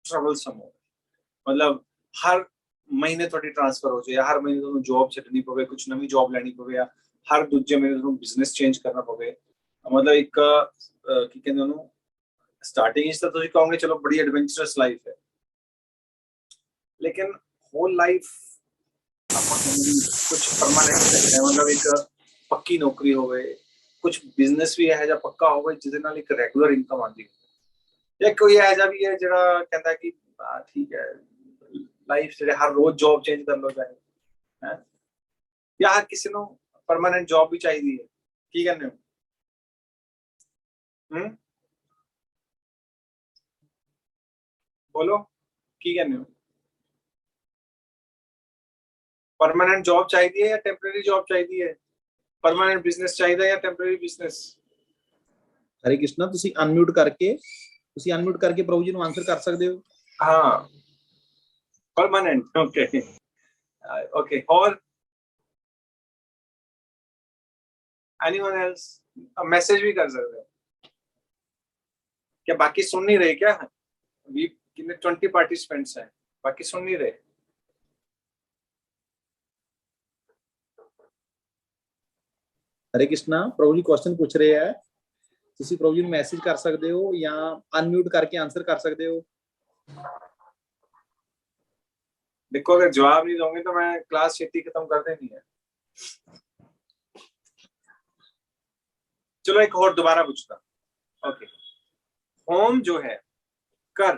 ट्रबलसम हो, मतलब हर महीने थोड़ी ट्रांसफर हो जाए, हर महीने ਤੁਹਾਨੂੰ जॉब ਛੱਡਣੀ ਪਵੇ, कुछ नवी जॉब ਲੈਣੀ ਪਵੇ, ਜਾਂ हर दूजे महीने ਤੁਹਾਨੂੰ बिजनेस चेंज करना पवे। मतलब एक ਕੀ ਕਹਿੰਦੇ ਉਹਨੂੰ, स्टार्टिंग इस तो ਤੁਸੀਂ ਕਹੋਗੇ चलो बड़ी एडवेंचरस लाइफ है, लेकिन होल लाइफ कुछ परमानेंट है, मतलब एक पक्की नौकरी होवे, कुछ बिजनेस भी है ਜਾਂ ਪੱਕਾ ਹੋਵੇ ਜਿਹਦੇ ਨਾਲ ਇੱਕ ਰੈਗੂਲਰ ਇਨਕਮ ਆਉਂਦੀ ਹੈ, ਜਾਂ ਕੋਈ ਇਹ ਜਿਹਾ ਵੀ ਹੈ ਜਿਹੜਾ ਕਹਿੰਦਾ ਕਿ ਠੀਕ ਹੈ ਲਾਈਫ ਜਿਹੜੇ ਹਰ ਰੋਜ਼ ਜੌਬ ਚੇਂਜ ਕਰ ਲੋ ਚਾਹੇ ਹੈ, ਜਾਂ ਹਰ ਕਿਸੇ ਨੂੰ ਪਰਮਾਨੈਂਟ ਜੌਬ ਵੀ ਚਾਹੀਦੀ ਹੈ। ਕੀ ਕਹਿੰਦੇ ਹੋ? बोलो की कहने हो? परमानेंट जॉब चाहिए या टेम्परेरी जॉब चाहिए है? परमानेंट बिजनेस चाहिए या टेम्परेरी बिजनेस? हरे कृष्णा, ਤੁਸੀਂ ਅਨਮਿਊਟ ਕਰਕੇ ਪ੍ਰਭੂ ਜੀ ਨੂੰ ਆਨਸਰ ਕਰ ਸਕਦੇ ਹੋ। हाँ परमानेंट। Okay okay. और एनीवन एल्स? मैसेज भी कर सकते हो क्या? बाकी सुन नहीं रहे क्या? वी कितने 20 पार्टिसिपेंट्स हैं, बाकी सुन नहीं रहे? हरे कृष्णा, प्रभु जी क्वेश्चन पूछ रहे हैं, ਤੁਸੀਂ ਪ੍ਰਭੂ ਜੀ ਨੂੰ ਮੈਸੇਜ ਕਰ ਸਕਦੇ ਹੋ ਜਾਂ ਅਨਮਿਊਟ ਕਰਕੇ ਆਨਸਰ ਕਰ ਸਕਦੇ ਹੋ। देखो अगर जवाब नहीं दोगे तो मैं क्लास छेती खत्म कर देनी है। चलो एक और दोबारा पूछता। ओके। होम जो है, कर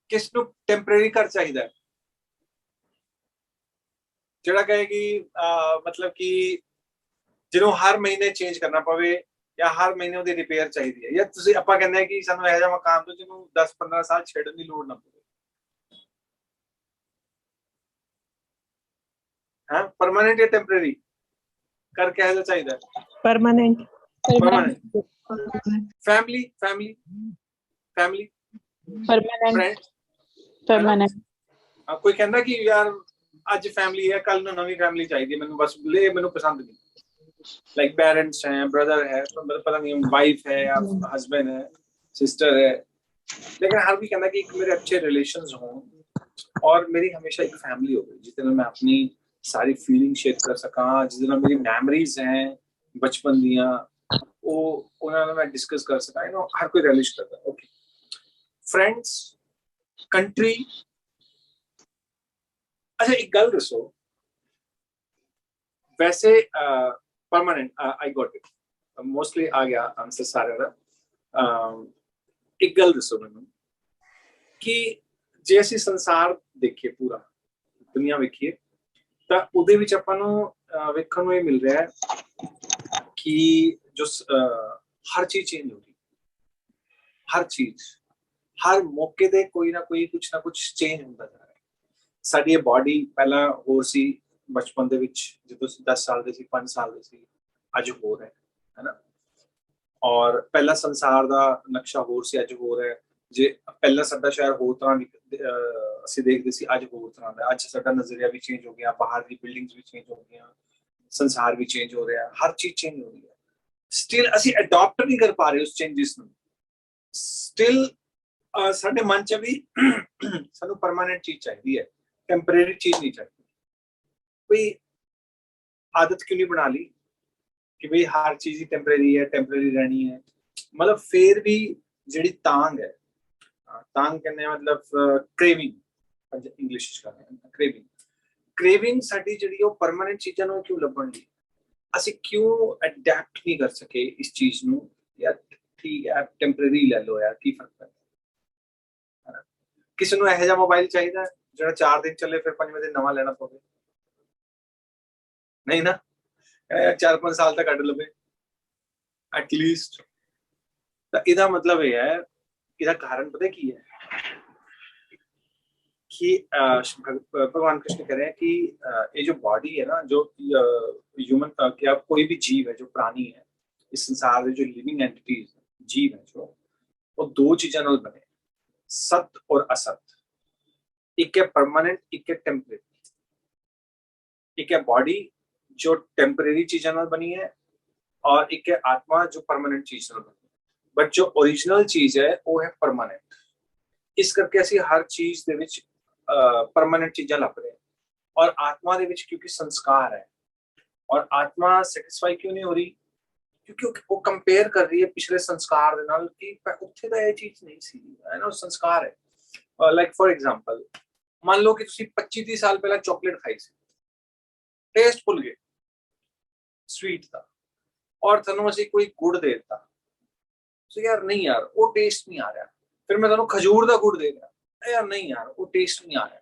किस नु टेम्परेरी कर चाहिए? ਜਿਹੜਾ ਕਹੇਗੀ मतलब कि ਜਿਹਨੂੰ ਹਰ ਮਹੀਨੇ ਚੇਂਜ ਕਰਨਾ ਪਵੇ ਜਾਂ ਹਰ ਮਹੀਨੇ ਉਹਦੀ ਰਿਪੇਅਰ ਚਾਹੀਦੀ ਹੈ, ਜਾਂ ਤੁਸੀਂ ਆਪਾਂ ਕਹਿੰਦੇ ਕਿ ਸਾਨੂੰ ਇਹੋ ਜਿਹਾ ਮਕਾਨ ਤੋਂ ਜਿਹਨੂੰ 10-15 ਸਾਲ ਛੱਡਣ ਦੀ ਲੋੜ ਨਾ ਪਵੇ। हाँ परमानेंट या टेम्परेरी कर कैसा चाहिए? Permanent. Family family family permanent. Permanent. कोई कहता कि यार आज फैमिली है, कल नू नवी फैमिली चाहिए मैनू, बस ले मैनू पसंद नहीं। लाइक पेरेंट्स हैं, ब्रदर है, तो मतलब पता नहीं वाइफ है या हस्बैंड है, सिस्टर है, लेकिन हर भी कहता कि मेरे अच्छे रिलेशंस हों और मेरी हमेशा एक फैमिली हो गई जिससे मैं अपनी सारी फीलिंग शेयर कर सका, जिस मेरी मैमरीज हैं बचपन दियां वो उन्होंने मैं डिस्कस कर सका। यू नो हर कोई रिलेट करता है। ओके। Friends, country. अच्छा एक गल दसो, वैसे permanent I got it, mostly आ गया आंसर सारे का। एक गल दसो मैनू कि जे असीं संसार देखिए, पूरा दुनिया वेखिए, ਤਾਂ ਉਹਦੇ ਵਿੱਚ ਆਪਾਂ ਨੂੰ ਵੇਖਣ ਨੂੰ ਇਹ ਮਿਲ ਰਿਹਾ ਹੈ ਕਿ ਜੋ ਹਰ ਚੀਜ਼ ਚੇਂਜ ਹੋ ਰਹੀ, ਹਰ ਚੀਜ਼ ਹਰ ਮੌਕੇ ਤੇ ਕੋਈ ਨਾ ਕੁਛ ਚੇਂਜ ਹੁੰਦਾ ਜਾ ਰਿਹਾ। ਸਾਡੀ ਇਹ ਬਾਡੀ ਪਹਿਲਾਂ ਹੋਰ ਸੀ ਬਚਪਨ ਦੇ ਵਿੱਚ, ਜਦੋਂ ਅਸੀਂ 10 ਸਾਲ ਦੇ ਸੀ, 5 ਸਾਲ ਦੇ ਸੀ, ਅੱਜ ਹੋਰ ਹੈ ਨਾ। ਔਰ ਪਹਿਲਾ ਸੰਸਾਰ ਦਾ ਨਕਸ਼ਾ ਹੋਰ ਸੀ, ਅੱਜ ਹੋਰ ਹੈ। ਜੇ ਪਹਿਲਾਂ ਸਾਡਾ ਸ਼ਹਿਰ ਹੋਰ ਤਰ੍ਹਾਂ ਅਸੀਂ ਦੇਖਦੇ ਸੀ, ਅੱਜ ਹੋਰ ਤਰ੍ਹਾਂ ਦਾ। ਅੱਜ ਸਾਡਾ ਨਜ਼ਰੀਆ ਵੀ ਚੇਂਜ ਹੋ ਗਿਆ, ਬਾਹਰ ਦੀ ਬਿਲਡਿੰਗਸ ਵੀ ਚੇਂਜ ਹੋ ਗਈਆਂ, ਸੰਸਾਰ ਵੀ ਚੇਂਜ ਹੋ ਰਿਹਾ, ਹਰ ਚੀਜ਼ ਚੇਂਜ ਹੋ ਰਹੀ ਹੈ। ਸਟਿਲ ਅਸੀਂ ਅਡਾਪਟ ਨਹੀਂ ਕਰ ਪਾ ਰਹੇ ਉਸ ਚੇਂਜਿਸ ਨੂੰ। ਸਟਿਲ ਸਾਡੇ ਮਨ 'ਚ ਵੀ ਸਾਨੂੰ ਪਰਮਾਨੈਂਟ ਚੀਜ਼ ਚਾਹੀਦੀ ਹੈ, ਟੈਂਪਰੇਰੀ ਚੀਜ਼ ਨਹੀਂ ਚਾਹੀਦੀ। ਕੋਈ ਆਦਤ ਕਿਉਂ ਨਹੀਂ ਬਣਾ ਲਈ ਕਿ ਬਈ ਹਰ ਚੀਜ਼ ਹੀ ਟੈਂਪਰੇਰੀ ਹੈ, ਟੈਂਪਰੇਰੀ ਰਹਿਣੀ ਹੈ। ਮਤਲਬ ਫੇਰ ਵੀ ਜਿਹੜੀ ਤਾਂਗ ਹੈ, ਤਾਂਗ ਕਹਿੰਦੇ मतलब क्रेविंग इंग्लिश क्रेविंग साडी जिहड़ी ओह परमानेंट चीज़ां नूं क्यों लभण दी, ਅਸੀਂ क्यों अडैप्ट नहीं कर सके इस चीज़ नूं? यार ठीक है टेंपरेरी ले लो यार, की फर्क पैंदा। किसी नूं इहो जिहा मोबाइल चाहिदा ਜਿਹੜਾ 4 दिन ਚੱਲੇ ਫਿਰ 5वें दिन नवां ਲੈਣਾ ਪਵੇ? नहीं ना, 4-5 साल तक ਕੱਢ ਲਵੇ। एटलीस्ट ਤਾਂ ਇਹਦਾ ਮਤਲਬ ਇਹ ਹੈ, ਇਹਦਾ ਕਾਰਨ ਪਤਾ ਕੀ ਹੈ कि भगवान कृष्ण कह रहे हैं कि ये जो बॉडी है ना, जो ह्यूमन क्या कोई भी जीव है जो प्राणी है इस संसार में, जो लिविंग एंटिटीज जीव है जो, वो दो चीजों नाल बने, सत और असत। एक है परमानेंट, एक है टेम्परेरी। एक है बॉडी जो टेम्परेरी चीजों नाल बनी है, और एक है आत्मा जो परमानेंट चीज नाल बनी है। बट जो ओरिजिनल चीज है वो है परमानेंट। इस करके ਅਸੀਂ हर चीज ਦੇ ਵਿੱਚ परमानेंट चीज़ां लभ रहे हैं, और आत्मा दे विच क्योंकि संस्कार है, और आत्मा सैटिस्फाई क्यों नहीं हो रही, क्योंकि वो कंपेयर कर रही है पिछले संस्कार दे नाल कि उत्थे दा ये चीज नहीं सी, है ना, संस्कार है। लाइक फॉर एग्जांपल, मान लो कि तुसी 25-30 साल पहला चॉकलेट खाई सी, टेस्ट भुल गए स्वीट दा, और तन्नू असीं कोई गुड़ दे दित्ता, तो यार नहीं यार वो टेस्ट नहीं आ रहा। फिर मैं तन्नू खजूर दा गुड़ दे दिया, यार नहीं यार वो टेस्ट नहीं आ रहा।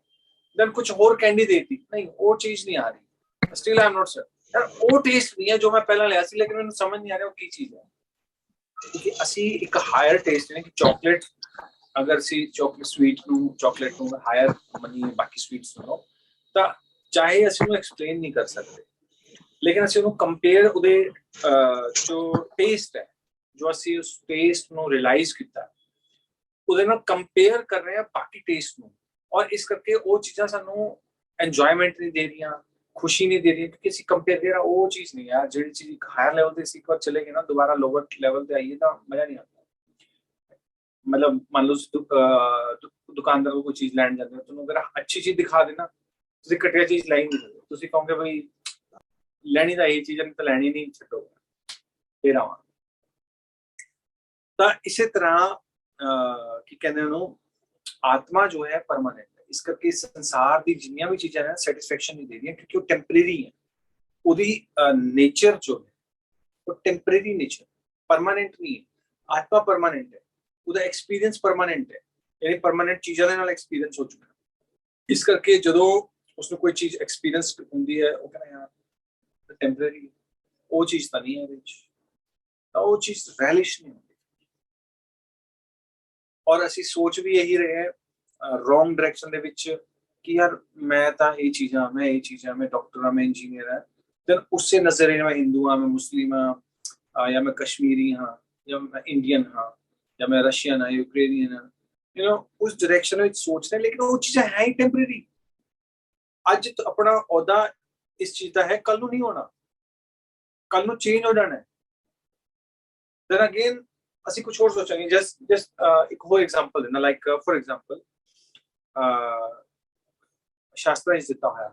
देन कुछ और कैंडी देती, नहीं वो चीज नहीं आ रही, still I am not sure, यार वो टेस्ट नहीं है जो मैं पहला लिया सी, लेकिन मैंने समझ नहीं आ रहा वो की चीज है। क्योंकि ਅਸੀਂ ਇੱਕ ਹਾਇਰ ਟੇਸਟ ਨੇ कि चॉकलेट अगर सी चॉकलेट स्वीट ਨੂੰ चॉकलेट ਨੂੰ ਹਾਇਰ ਮੰਨੀਏ ਬਾਕੀ ਸਵੀਟਸ ਨੂੰ, ਤਾਂ ਚਾਹੇ ਅਸੀਂ ਉਹਨੂੰ ਐਕਸਪਲੇਨ ਨਹੀਂ ਕਰ ਸਕਦੇ, ਲੇਕਿਨ ਅਸੀਂ ਉਹਨੂੰ ਕੰਪੇਅਰ ਉਹਦੇ ਜੋ ਟੇਸਟ ਹੈ, ਜੋ ਅਸੀਂ ਉਸ ਟੇਸਟ ਨੂੰ ਰਿਅਲਾਈਜ਼ ਕੀਤਾ, ਉਹਦੇ ਨਾਲ ਕੰਪੇਅਰ ਕਰ ਰਹੇ ਹਾਂ ਬਾਕੀ ਟੇਸਟ ਨੂੰ, ਔਰ ਇਸ ਕਰਕੇ ਉਹ ਚੀਜ਼ਾਂ ਸਾਨੂੰ ਇੰਜੋਇਮੈਂਟ ਨਹੀਂ ਦੇ ਰਹੀਆਂ, खुशी नहीं दे रही है, क्योंकि ਅਸੀਂ ਕੰਪੇਅਰ ਕਰ ਰਹਾ ਉਹ ਚੀਜ਼ ਨਹੀਂ ਯਾਰ। ਜਿਹੜੀ ਚੀਜ਼ ਇੱਕ ਹਾਇਰ ਲੈਵਲ ਤੇ ਅਸੀਂ ਇੱਕ ਵਾਰ ਚਲੇ ਗਏ ਨਾ, ਦੁਬਾਰਾ ਲੋਅਰ ਲੈਵਲ ਤੇ ਆਈਏ ਤਾਂ ਮਜ਼ਾ ਨਹੀਂ ਆਉਂਦਾ। मतलब मान लो दुकानदार को कोई चीज लैन जाते हो, तुम अगर अच्छी चीज दिखा देना, ਤੁਸੀਂ ਘਟੀਆ ਚੀਜ਼ ਲੈ ਹੀ ਨਹੀਂ ਸਕਦੇ, ਤੁਸੀਂ ਕਹੋਗੇ ਬਈ ਲੈਣੀ ਤਾਂ ਇਹ ਚੀਜ਼ ਤਾਂ ਲੈਣੀ ਨਹੀਂ, ਛੱਡੋ ਫੇਰ ਆਵਾਂ। ਤਾਂ ਇਸੇ ਤਰ੍ਹਾਂ ਕੀ ਕਹਿੰਦੇ ਉਹਨੂੰ, ਆਤਮਾ ਜੋ ਹੈ ਪਰਮਾਨੈਂਟ ਹੈ। ਇਸ ਕਰਕੇ ਸੰਸਾਰ ਦੀ ਜਿੰਨੀਆਂ ਵੀ ਚੀਜ਼ਾਂ ਨੇ ਸੈਟੀਸਫੈਕਸ਼ਨ ਨਹੀਂ ਦੇ ਰਹੀਆਂ, ਕਿਉਂਕਿ ਉਹ ਟੈਂਪਰੇਰੀ ਹੈ। ਉਹਦੀ नेचर जो है वो टेम्परेरी नेचर, परमानेंट नहीं है। आत्मा परमानेंट है, ਉਹਦਾ एक्सपीरियंस परमानेंट है, यानी परमानेंट चीज़ों ਦੇ ਨਾਲ एक्सपीरियंस ਹੋ ਚੁੱਕਾ। ਇਸ ਕਰਕੇ ਜਦੋਂ ਉਸਨੂੰ ਕੋਈ ਚੀਜ਼ एक्सपीरियंस ਹੁੰਦੀ ਹੈ, ਉਹ ਕਹਿੰਦਾ ਯਾਰ ਟੈਂਪਰੇਰੀ, ਉਹ ਚੀਜ਼ ਤਾਂ ਨਹੀਂ ਹੈ ਇਹਦੇ ਵਿੱਚ, ਤਾਂ ਉਹ ਚੀਜ਼ ਰੈਲਿਸ਼ ਨਹੀਂ ਹੁੰਦੀ। ਔਰ ਅਸੀਂ ਸੋਚ ਵੀ ਇਹੀ ਰਹੇ ਹਾਂ ਰੋਂਗ ਡਾਇਰੈਕਸ਼ਨ ਦੇ ਵਿੱਚ ਕਿ ਯਾਰ ਮੈਂ ਤਾਂ ਇਹ ਚੀਜ਼ਾਂ, ਮੈਂ ਇਹ ਚੀਜ਼ਾਂ, मैं डॉक्टर हाँ, मैं इंजीनियर है, देन उससे नजर मैं हिंदू हाँ, मैं मुस्लिम हाँ, या मैं कश्मीरी हाँ, या मैं इंडियन हाँ, या मैं रशियन हाँ, यूक्रेनियन हाँ, यू नो उस डायरेक्शन में सोच रहे हैं, लेकिन वो चीज़ें हैं ही टेम्परेरी। अज तो अपना औदा इस चीज का है, कल नूं नहीं होना, कल नूं चेंज हो जाना है। देन अगेन ਅਸੀਂ ਕੁਝ ਹੋਰ ਸੋਚਾਂਗੇ। ਜਸਟ ਇੱਕ ਹੋਰ ਐਗਜ਼ਾਮਪਲ ਦੇਣਾ, ਲਾਈਕ ਫॉर ਐਗਜ਼ਾਮਪਲ ਸ਼ਾਸਤਰਾਂ ਵਿੱਚ ਦਿੱਤਾ ਹੋਇਆ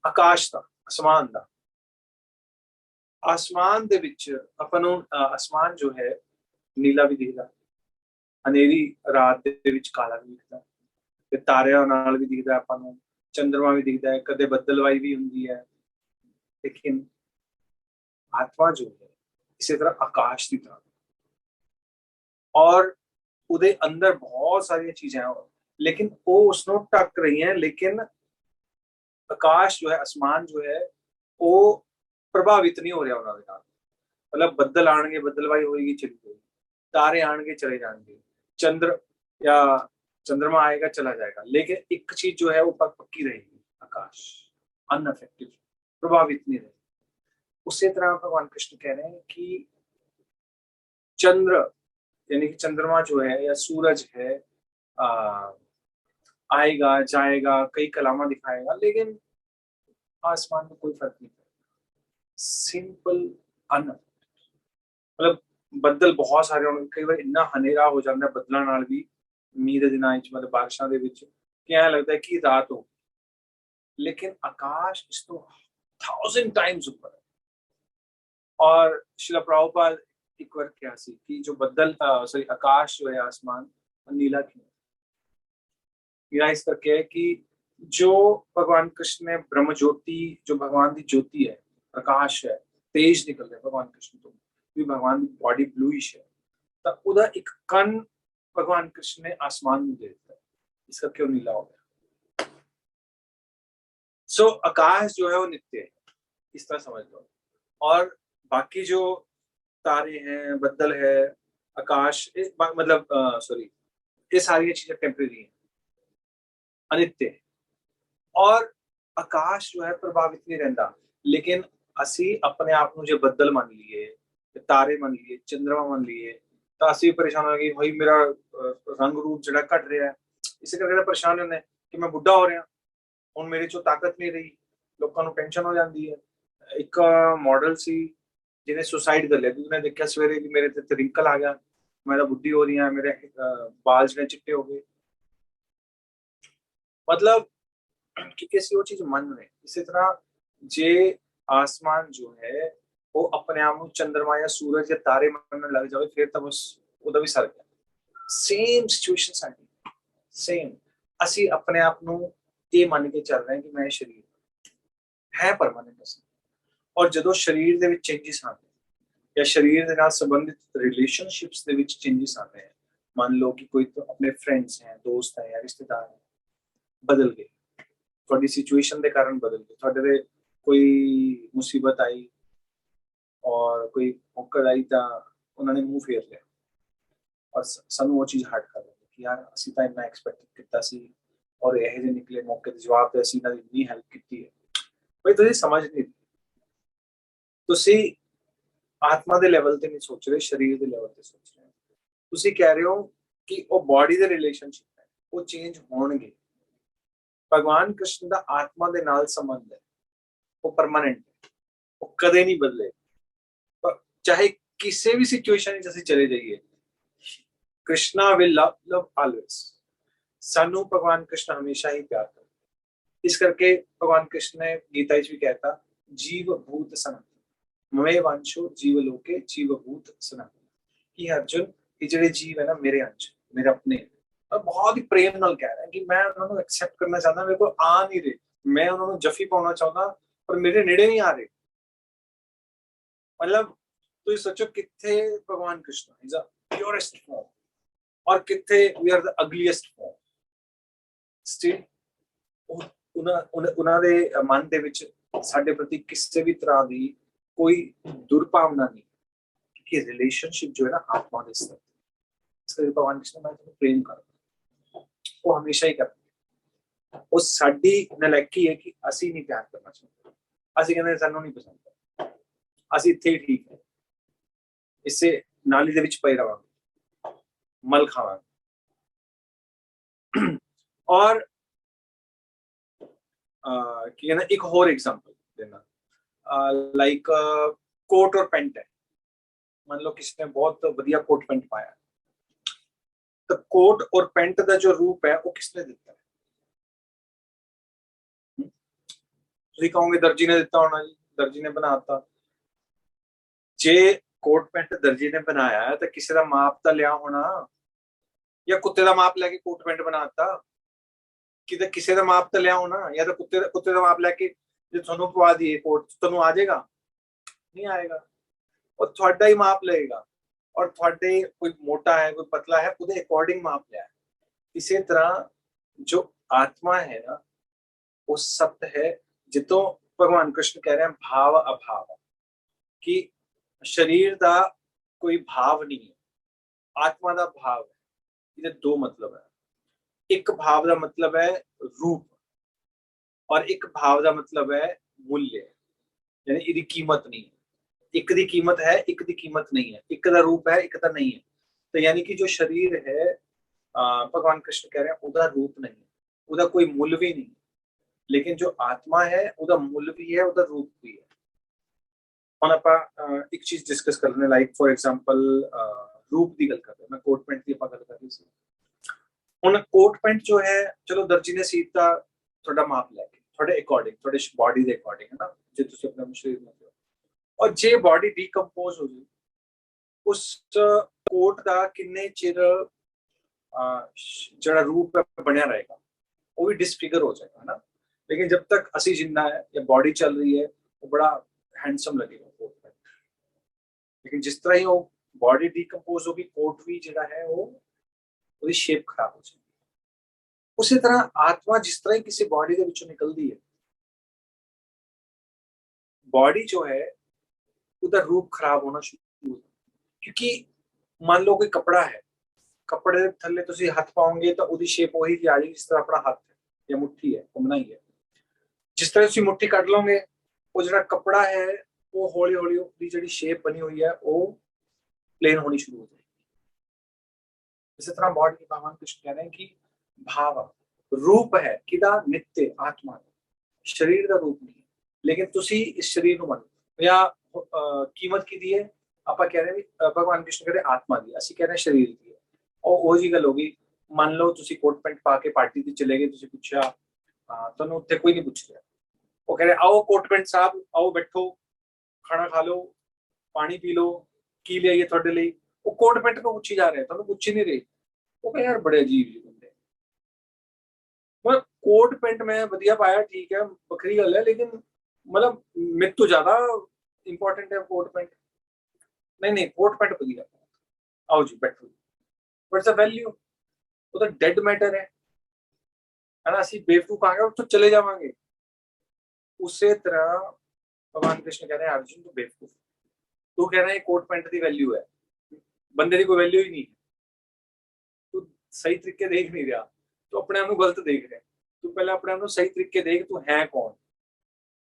ਆਕਾਸ਼ ਦਾ, ਅਸਮਾਨ ਦਾ। ਆਸਮਾਨ ਦੇ ਵਿੱਚ ਆਪਾਂ ਨੂੰ ਅਸਮਾਨ ਜੋ ਹੈ ਨੀਲਾ ਵੀ ਦਿਖਦਾ, ਹਨੇਰੀ ਰਾਤ ਦੇ ਵਿੱਚ ਕਾਲਾ ਵੀ ਦਿਖਦਾ, ਤੇ ਤਾਰਿਆਂ ਨਾਲ ਵੀ ਦਿਖਦਾ ਆਪਾਂ ਨੂੰ, ਚੰਦਰਮਾ ਵੀ ਦਿਖਦਾ ਹੈ, ਕਦੇ ਬੱਦਲਵਾਈ ਵੀ ਹੁੰਦੀ ਹੈ। ਲੇਕਿਨ ਆਤਮਾ ਜੋ ਹੈ ਇਸੇ ਤਰ੍ਹਾਂ ਆਕਾਸ਼ ਦੀ ਤਰ੍ਹਾਂ, और उदे अंदर बहुत सारी चीजें हैं, लेकिन वो उसनो टक रही हैं। लेकिन आकाश जो है, आसमान जो है, वो प्रभावित नहीं हो रहा उन्होंने नाल। मतलब बदल आएंगे, बदलवाई होगी, चली जाएगी, तारे आएंगे, चले जाएंगे, चंद्र या चंद्रमा आएगा, चला जाएगा, लेकिन एक चीज जो है वो पक्की रहेगी, आकाश अनअफेक्टेड, प्रभावित नहीं रहेगी। उसी तरह भगवान कृष्ण कह रहे हैं कि चंद्र यानी कि चंद्रमा जो है या सूरज है आएगा जाएगा, कई कलामा दिखाएगा, लेकिन आसमान में कोई फर्क नहीं पड़ेगा। सिंपल मतलब ਬੱਦਲ ਬਹੁਤ ਸਾਰੇ ਹੋਣਗੇ, ਕਈ ਵਾਰ ਇੰਨਾ ਹਨੇਰਾ ਹੋ ਜਾਂਦਾ ਬੱਦਲਾਂ ਨਾਲ ਵੀ ਮੀਂਹ ਦੇ ਦਿਨਾਂ ਵਿੱਚ, ਮਤਲਬ ਬਾਰਿਸ਼ਾਂ ਦੇ ਵਿੱਚ, ਕਿ ਐਂ ਲੱਗਦਾ ਕਿ ਰਾਤ ਹੋ। लेकिन आकाश इस तो 1000 टाइम्स ऊपर है। और श्रील प्रभुपाद एक बार क्या सी कि जो बदल सॉरी आकाश जो है, आसमान नीला क्यों? नीला इस करके है कि जो भगवान कृष्ण ने ब्रह्म ज्योति, जो भगवान की ज्योति है, प्रकाश है, तेज निकल रहा है भगवान कृष्ण तो भी, भगवान की बॉडी ब्लूइश है, तो उदा एक कण भगवान कृष्ण ने आसमान में दे दिया, इस करके वो नीला हो गया। सो आकाश जो है वो नित्य है, इस तरह समझ लो। और बाकी जो तारे हैं, बदल है, आकाश, मतलब सॉरी, ये सारी चीजें टेम्परेरी हैं, अनित्य है। और आकाश जो है प्रभावित नहीं रहता, लेकिन ਅਸੀਂ अपने आप ਨੂੰ ਜੇ ਬੱਦਲ ਮੰਨ ਲਈਏ, ਤਾਰੇ ਮੰਨ ਲਈਏ, ਚੰਦਰਮਾ ਮੰਨ ਲਈਏ, ਤਾਂ ਅਸੀਂ ਪਰੇਸ਼ਾਨ ਹੋ ਗਏ, ਭਾਈ ਮੇਰਾ ਰੰਗ ਰੂਪ ਜਿਹੜਾ ਘਟ ਰਿਹਾ ਹੈ, ਇਸੇ ਕਰਕੇ ਪਰੇਸ਼ਾਨ ਹੁੰਦੇ ਕਿ ਮੈਂ ਬੁੱਢਾ ਹੋ ਰਿਹਾ, ਹੁਣ ਮੇਰੇ ਚੋਂ ਤਾਕਤ ਨਹੀਂ ਰਹੀ, ਲੋਕਾਂ ਨੂੰ ਟੈਨਸ਼ਨ ਹੋ ਜਾਂਦੀ ਹੈ। ਇੱਕ ਮਾਡਲ ਸੀ ਜਿਹਨੇ ਸੁਸਾਈਡ ਕਰ ਲਿਆ ਕਿਉਂਕਿ ਉਹਨੇ ਦੇਖਿਆ ਸਵੇਰੇ ਕਿ ਮੇਰੇ ਤੇ ਰਿੰਕਲ ਆ ਗਿਆ, ਮੈਂ ਤਾਂ ਬੁੱਢੀ ਹੋ ਰਹੀ ਹਾਂ, ਮੇਰੇ ਬਾਲ ਜਿਹੜੇ ਚਿੱਟੇ ਹੋ ਗਏ। मतलब क्योंकि ਅਸੀਂ ਉਹ ਚੀਜ਼ ਮੰਨ ਰਹੇ। ਇਸੇ ਤਰ੍ਹਾਂ ਜੇ ਆਸਮਾਨ ਜੋ ਹੈ ਉਹ ਆਪਣੇ ਆਪ ਨੂੰ ਚੰਦਰਮਾ ਜਾਂ ਸੂਰਜ ਜਾਂ ਤਾਰੇ ਮੰਨਣ ਲੱਗ ਜਾਵੇ, ਫਿਰ ਤਾਂ ਬਸ ਉਹਦਾ ਵੀ ਸਰ ਗਿਆ। ਸੇਮ ਸਿਚੁਏਸ਼ਨ ਸਾਡੀ, ਸੇਮ। ਅਸੀਂ ਆਪਣੇ ਆਪ ਨੂੰ ਇਹ ਮੰਨ ਕੇ ਚੱਲ ਰਹੇ ਹਾਂ ਕਿ ਮੈਂ ਸਰੀਰ ਹੈ ਪਰਮਾਨੈਂਟ ਅਸੀਂ। ਔਰ ਜਦੋਂ ਸਰੀਰ ਦੇ ਵਿੱਚ ਚੇਂਜਸ ਆਉਂਦੇ ਜਾਂ ਸਰੀਰ ਦੇ ਨਾਲ ਸੰਬੰਧਿਤ ਰਿਲੇਸ਼ਨਸ਼ਿਪਸ ਦੇ ਵਿੱਚ ਚੇਂਜਸ ਆਉਂਦੇ हैं, मान लो कि कोई तो अपने फ्रेंड्स हैं, दोस्त हैं या रिश्तेदार हैं, बदल गए, ਤੁਹਾਡੀ ਸਿਚੁਏਸ਼ਨ ਦੇ ਕਾਰਨ ਬਦਲ ਗਏ, ਤੁਹਾਡੇ ਤੇ ਕੋਈ ਮੁਸੀਬਤ ਆਈ ਔਰ ਕੋਈ ਔਕੜ ਆਈ ਤਾਂ ਉਹਨਾਂ ਨੇ ਮੂੰਹ ਫੇਰ ਲਿਆ ਔਰ ਸਾਨੂੰ ਉਹ ਚੀਜ਼ ਹਰਟ ਕਰ ਰਹੀ ਕਿ ਯਾਰ ਅਸੀਂ ਤਾਂ ਇੰਨਾ ਐਕਸਪੈਕਟ ਕੀਤਾ ਸੀ ਔਰ ਇਹ ਜਿਹੇ ਨਿਕਲੇ ਮੌਕੇ ਤੇ ਜਵਾਬ ਤੇ ਅਸੀਂ ਇਹਨਾਂ ਦੀ ਇੰਨੀ ਹੈਲਪ ਕੀਤੀ ਹੈ। ਬਈ ਤੁਸੀਂ ਸਮਝ ਨਹੀਂ, ਤੁਸੀਂ ਆਤਮਾ ਦੇ ਲੈਵਲ ਤੇ ਨਹੀਂ ਸੋਚ ਰਹੇ, ਸਰੀਰ ਦੇ ਲੈਵਲ ਤੇ ਸੋਚ ਰਹੇ ਹੋ। ਤੁਸੀਂ ਕਹਿ ਰਹੇ ਹੋ ਕਿ ਉਹ ਬਾਡੀ ਦੇ ਰਿਲੇਸ਼ਨਸ਼ਿਪ ਹੈ, ਉਹ ਚੇਂਜ ਹੋਣਗੇ। ਭਗਵਾਨ ਕ੍ਰਿਸ਼ਨ ਦਾ ਆਤਮਾ ਦੇ ਨਾਲ ਸੰਬੰਧ ਹੈ, ਉਹ ਪਰਮਾਨੈਂਟ ਹੈ, ਉਹ ਕਦੇ ਨਹੀਂ ਬਦਲੇ। ਚਾਹੇ ਕਿਸੇ ਵੀ ਸਿਚੁਏਸ਼ਨ ਵਿੱਚ ਅਸੀਂ ਚਲੇ ਜਾਈਏ, ਕ੍ਰਿਸ਼ਨਾ ਵਿਲ ਲਵ ਆਲਵੇਸ। ਸਾਨੂੰ ਭਗਵਾਨ ਕ੍ਰਿਸ਼ਨ ਹਮੇਸ਼ਾ ਹੀ ਪਿਆਰ ਕਰਦੇ। ਇਸ ਕਰਕੇ ਭਗਵਾਨ ਕ੍ਰਿਸ਼ਨ ਨੇ ਗੀਤਾ ਵਿੱਚ ਵੀ ਕਹਿਤਾ, ਜੀਵ ਭੂਤ ਸਨਾਤਨ ਮੇ ਵੰਸ਼ੋ ਜੀਵ ਲੋਕੇ ਜੀਵ ਭੂਤ ਸਨਾਤਨ। ਕਿ ਅਰਜੁਨ, ਇਹ ਜਿਹੜੇ ਜੀਵ ਹੈ ਨਾ ਮੇਰੇ ਅੰਸ਼, ਮੇਰੇ ਆਪਣੇ, बहुत ही प्रेम नाल कह रहा है कि मैं उन्होंने एक्सेप्ट करना चाहता, मेरे को आ नहीं रहे, मैं उन्होंने जफी पाना चाहता पर मेरे नेड़े नहीं आ रहे। मतलब तो सोचो किथे भगवान Krishna is a purest form और किथे we are the ugliest form. Still उन्हां दे मन दे विच साडे प्रति किसी भी तरह दी कोई दुर्भावना नहीं, कि रिलेशनशिप जो है ना आत्मा दे साथ, इसलिए भगवान कृष्ण मैं तुम्हें प्रेम करता, वो हमेशा ही करते। वो साडी नलायकी है कि ਅਸੀਂ ਨਹੀਂ ਪਿਆਰ ਕਰਨਾ ਚਾਹੁੰਦੇ, ਅਸੀਂ ਕਹਿੰਦੇ ਸਾਨੂੰ ਨਹੀਂ ਪਸੰਦ, ਅਸੀਂ ਇੱਥੇ ਹੀ ਠੀਕ ਹੈ, ਇਸੇ ਨਾਲੀ ਦੇ ਵਿੱਚ ਪਏ ਰਵਾਂਗੇ, ਮਲ ਖਾਵਾਂਗੇ। और ਕੀ ਕਹਿੰਦਾ, ਇੱਕ ਹੋਰ ਐਗਜ਼ਾਮਪਲ ਦੇਣਾ, ਲਾਈਕ ਕੋਟ और ਪੈਂਟ है। मान लो किसी ने बहुत बढ़िया कोट पैंट पाया, तो कोट और पैंट का जो रूप है वो किसने दिता है? ਤੁਸੀਂ ਕਹੋਗੇ ਦਰਜੀ ਨੇ ਦਿੱਤਾ ਹੋਣਾ ਜੀ, ਦਰਜੀ ਨੇ ਬਣਾਤਾ। ਜੇ ਕੋਟ ਪੈਂਟ ਦਰਜੀ ਨੇ ਬਣਾਇਆ ਤਾਂ ਕਿਸੇ ਦਾ ਮਾਪ ਤਾਂ ਲਿਆ ਹੋਣਾ, ਜਾਂ ਕੁੱਤੇ ਦਾ ਮਾਪ ਲੈ ਕੇ ਕੋਟ ਪੈਂਟ ਬਣਾਤਾ, ਕਿਤੇ ਕਿਸੇ ਦਾ ਮਾਪ ਤਾਂ ਲਿਆ ਹੋਣਾ, ਜਾਂ ਤਾਂ ਕੁੱਤੇ ਦਾ ਮਾਪ ਲੈ ਕੇ ਜੇ ਤੁਹਾਨੂੰ ਪਵਾ ਦਈਏ ਕੋਟ, ਤੁਹਾਨੂੰ ਆ ਜਾਏਗਾ? ਨਹੀਂ ਆਏਗਾ, ਉਹ ਤੁਹਾਡਾ ਹੀ ਮਾਪ ਲਏਗਾ। और थोड़े कोई मोटा है कोई पतला है, उधर अकॉर्डिंग माप लिया है। इसी तरह जो आत्मा है ना वो सत्य है, जितो भगवान कृष्ण कह रहे हैं भाव अभाव, कि शरीर का कोई भाव नहीं है, आत्मा का भाव है। ये दो मतलब है, एक भाव का मतलब है रूप और एक भाव का मतलब है मूल्य, यानी इसकी कीमत नहीं है। एक दी कीमत है, एक दी कीमत नहीं है, एक का रूप है, एक का नहीं है। तो यानी कि जो शरीर है भगवान कृष्ण कह रहे हैं उदा रूप नहीं है, उदा कोई मूल्य भी नहीं, लेकिन जो आत्मा है उदा मूल्य भी है, उदा रूप भी है। ਹੁਣ ਆਪਾਂ ਇੱਕ ਚੀਜ਼ ਡਿਸਕਸ ਕਰਨੇ, ਲਾਈਕ ਫॉर ਐਗਜ਼ਾਮਪਲ ਰੂਪ ਦੀ ਗੱਲ ਕਰਦੇ, ਮੈਂ ਕੋਟ ਪੈਂਟ ਦੀ ਆਪਾਂ ਗੱਲ ਕਰ ਰਹੇ ਸੀ। ਹੁਣ ਕੋਟ ਪੈਂਟ ਜੋ ਹੈ, ਚਲੋ ਦਰਜੀ ਨੇ ਸੀਤਾ ਤੁਹਾਡਾ ਮਾਪ ਲੈ ਕੇ, ਤੁਹਾਡੇ ਅਕੋਰਡਿੰਗ, ਤੁਹਾਡੇ ਬਾਡੀ ਦੇ ਅਕੋਰਡਿੰਗ, ਹੈ ਨਾ, ਜੇ ਤੁਸੀਂ ਆਪਣੇ ਸਰੀਰ ਨੂੰ, और जे बॉडी डिकम्पोज हो जाए, उस कोट का किन्ने चिर जड़ा रूप बनया रहेगा, वो भी डिसफिगर हो जाएगा, है ना। लेकिन जब तक असी जिंदा है या बॉडी चल रही है, वो बड़ा हैंडसम लगेगा कोट पे। लेकिन जिस तरह ही वो बॉडी डिकम्पोज होगी, कोट भी जड़ा है वो उसकी शेप खराब हो जाएगी। उसी तरह आत्मा जिस तरह ही किसी बॉडी के विचों निकलती है, बॉडी जो है ਉਹਦਾ ਰੂਪ ਖਰਾਬ ਹੋਣਾ ਸ਼ੁਰੂ ਹੋ ਜਾਂਦਾ। क्योंकि मान लो कोई कपड़ा है, कपड़े ਦੇ ਥੱਲੇ ਤੁਸੀਂ ਹੱਥ ਪਾਓਗੇ ਤਾਂ ਉਹਦੀ ਸ਼ੇਪ ਉਹੀ ਜਿਹੀ ਆ ਜਾਏਗੀ ਜਿਸ ਤਰ੍ਹਾਂ ਆਪਣਾ ਹੱਥ ਹੈ ਜਾਂ ਮੁੱਠੀ ਹੈ, ਘੁੰਮਣਾ ਹੀ ਹੈ। ਜਿਸ ਤਰ੍ਹਾਂ ਤੁਸੀਂ ਮੁੱਠੀ ਕੱਢ ਲਓਗੇ, ਉਹ ਜਿਹੜਾ ਕੱਪੜਾ ਹੈ ਉਹ ਹੌਲੀ ਹੌਲੀ ਉਹਦੀ ਜਿਹੜੀ ਸ਼ੇਪ ਬਣੀ ਹੋਈ ਹੈ ਉਹ प्लेन होनी शुरू हो जाएगी। इसी तरह भगवान भगवान कृष्ण कह रहे हैं कि भाव रूप है किदा नित्य आत्मा, शरीर का रूप नहीं है, लेकिन तुसी इस शरीर ਨੂੰ ਮੰਨੋ ਜਾਂ ਕੀਮਤ ਕੀ ਦੀ ਹੈ, ਆਪਾਂ ਕਹਿ ਰਹੇ ਵੀ ਭਗਵਾਨ ਕ੍ਰਿਸ਼ਨ ਕਹਿੰਦੇ ਆਤਮਾ ਦੀ, ਅਸੀਂ ਕਹਿ ਰਹੇ ਸਰੀਰ ਦੀ ਹੈ। ਉਹ ਜੀ ਗੱਲ ਹੋ ਗਈ। ਮੰਨ ਲਓ ਤੁਸੀਂ ਕੋਟ ਪੈਂਟ ਪਾ ਕੇ ਪਾਰਟੀ ਤੇ ਚਲੇ ਗਏ, ਤੁਸੀਂ ਪੁੱਛਿਆ ਤੁਹਾਨੂੰ ਉੱਥੇ ਕੋਈ ਨਹੀਂ ਪੁੱਛ ਰਿਹਾ, ਉਹ ਕਹ ਰਹੇ आओ कोट पैंट साहब आओ बैठो खाना खा लो पानी पी लो की ले आइए ਤੁਹਾਡੇ ਲਈ। ਉਹ ਕੋਟ ਪੈਂਟ ਨੂੰ ਪੁੱਛੀ ਜਾ ਰਿਹਾ, ਤੁਹਾਨੂੰ ਪੁੱਛ ਹੀ ਨਹੀਂ ਰਹੇ। ਉਹ ਕਹੇ ਯਾਰ ਬੜੇ ਅਜੀਬ ਜਿਹੇ ਬੰਦੇ। ਮੈਂ ਕੋਟ ਪੈਂਟ ਮੈਂ ਵਧੀਆ ਪਾਇਆ, ਠੀਕ ਹੈ, ਵੱਖਰੀ ਗੱਲ ਹੈ, ਲੇਕਿਨ मतलब मेरे तो ज्यादा इंपॉर्टेंट है कोट पैंट। नहीं कोट पैंट ਵਧੀਆ, आओ जी बैठो। What's the value? वो तो डेड मैटर है ना। ਅਸੀਂ ਬੇਵਕੂਫ ਆ ਗਏ, ਉੱਥੋਂ ਚਲੇ ਜਾਵਾਂਗੇ। ਉਸੇ ਤਰ੍ਹਾਂ ਭਗਵਾਨ ਕ੍ਰਿਸ਼ਨ कह रहे हैं अर्जुन तू बेवकूफ, तू कह रहा है कोट पैंट की वैल्यू है, बंदे की कोई वैल्यू ही नहीं है। तू सही तरीके देख नहीं रहा, तू अपने आप को गलत देख रहा है। तू पहले अपने आप को सही तरीके देख, तू है कौन?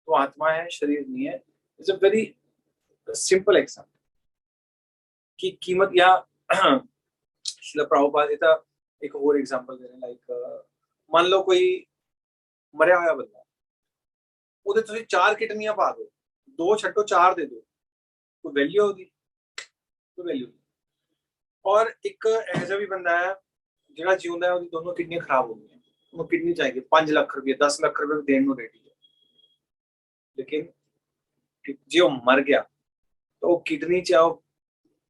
तो आत्मा है, शरीर नहीं है। It's a very simple example की कीमत। या श्रील प्रभुपाद इतना एक और एग्जांपल दे रहे, लाइक मान लो कोई मरिया होया बंदा, ਉਹਦੇ ਤੁਸੀਂ 4 ਕਿਡਨੀਆਂ ਪਾ ਦਿਓ, 2 ਛੱਡੋ 4 ਦੇ ਦਿਓ, ਕੋਈ ਵੈਲਿਊ ਉਹਦੀ? ਕੋਈ ਵੈਲਿਊ ਨਹੀਂ। ਔਰ ਇੱਕ ਇਹੋ ਜਿਹਾ ਵੀ ਬੰਦਾ ਹੈ ਜਿਹੜਾ ਜਿਉਂਦਾ ਹੈ, ਉਹਦੀ ਦੋਨੋਂ ਕਿਡਨੀਆਂ ਖਰਾਬ ਹੋ ਗਈਆਂ, ਉਹਨੂੰ ਕਿਡਨੀ ਚਾਹੀਦੀ 5 ਲੱਖ ਰੁਪਏ 10 ਲੱਖ ਰੁਪਏ ਦੇਣ ਨੂੰ ਰੈਡੀ ਹੈ, ਲੇਕਿਨ ਜੇ ਉਹ ਮਰ ਗਿਆ ਤਾਂ ਉਹ ਕਿਡਨੀ ਚਾਹੋ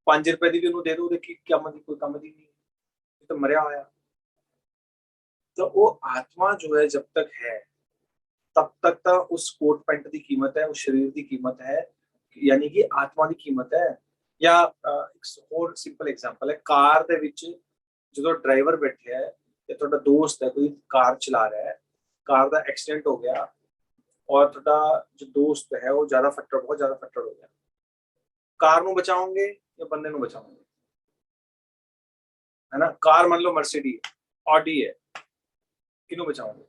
5 ਰੁਪਏ ਦੀ ਵੀ ਉਹਨੂੰ ਦੇ ਦਿਓ, ਉਹਦੇ ਕੀ ਕੰਮ ਦੀ? ਕੋਈ ਕੰਮ ਦੀ ਨਹੀਂ, ਇਹ ਤਾਂ ਮਰਿਆ ਹੋਇਆ। तो वो आत्मा जो है जब तक है तब तक तो उस कोट पैंट की कीमत है, उस शरीर की कीमत है, यानी कि आत्मा की कीमत है। या एक और सिंपल एग्जांपल है, कार ਦੇ ਵਿੱਚ ਜਦੋਂ ਡਰਾਈਵਰ ਬੈਠਿਆ ਹੈ ਤੇ ਤੁਹਾਡਾ ਦੋਸਤ ਹੈ, ਕੋਈ ਕਾਰ ਚਲਾ ਰਿਹਾ ਹੈ, ਕਾਰ ਦਾ ਐਕਸੀਡੈਂਟ ਹੋ ਗਿਆ और ਤੁਹਾਡਾ जो दोस्त है वो ज्यादा फट्टड़, बहुत ज्यादा फट्टड़ हो गया, कार ਨੂੰ ਬਚਾਓਗੇ ਜਾਂ ਬੰਦੇ ਨੂੰ ਬਚਾਓਗੇ? है ना। कार मान लो मर्सिडीज ऑडी है, ਕਿਹਨੂੰ ਬਚਾਵਾਂਗੇ?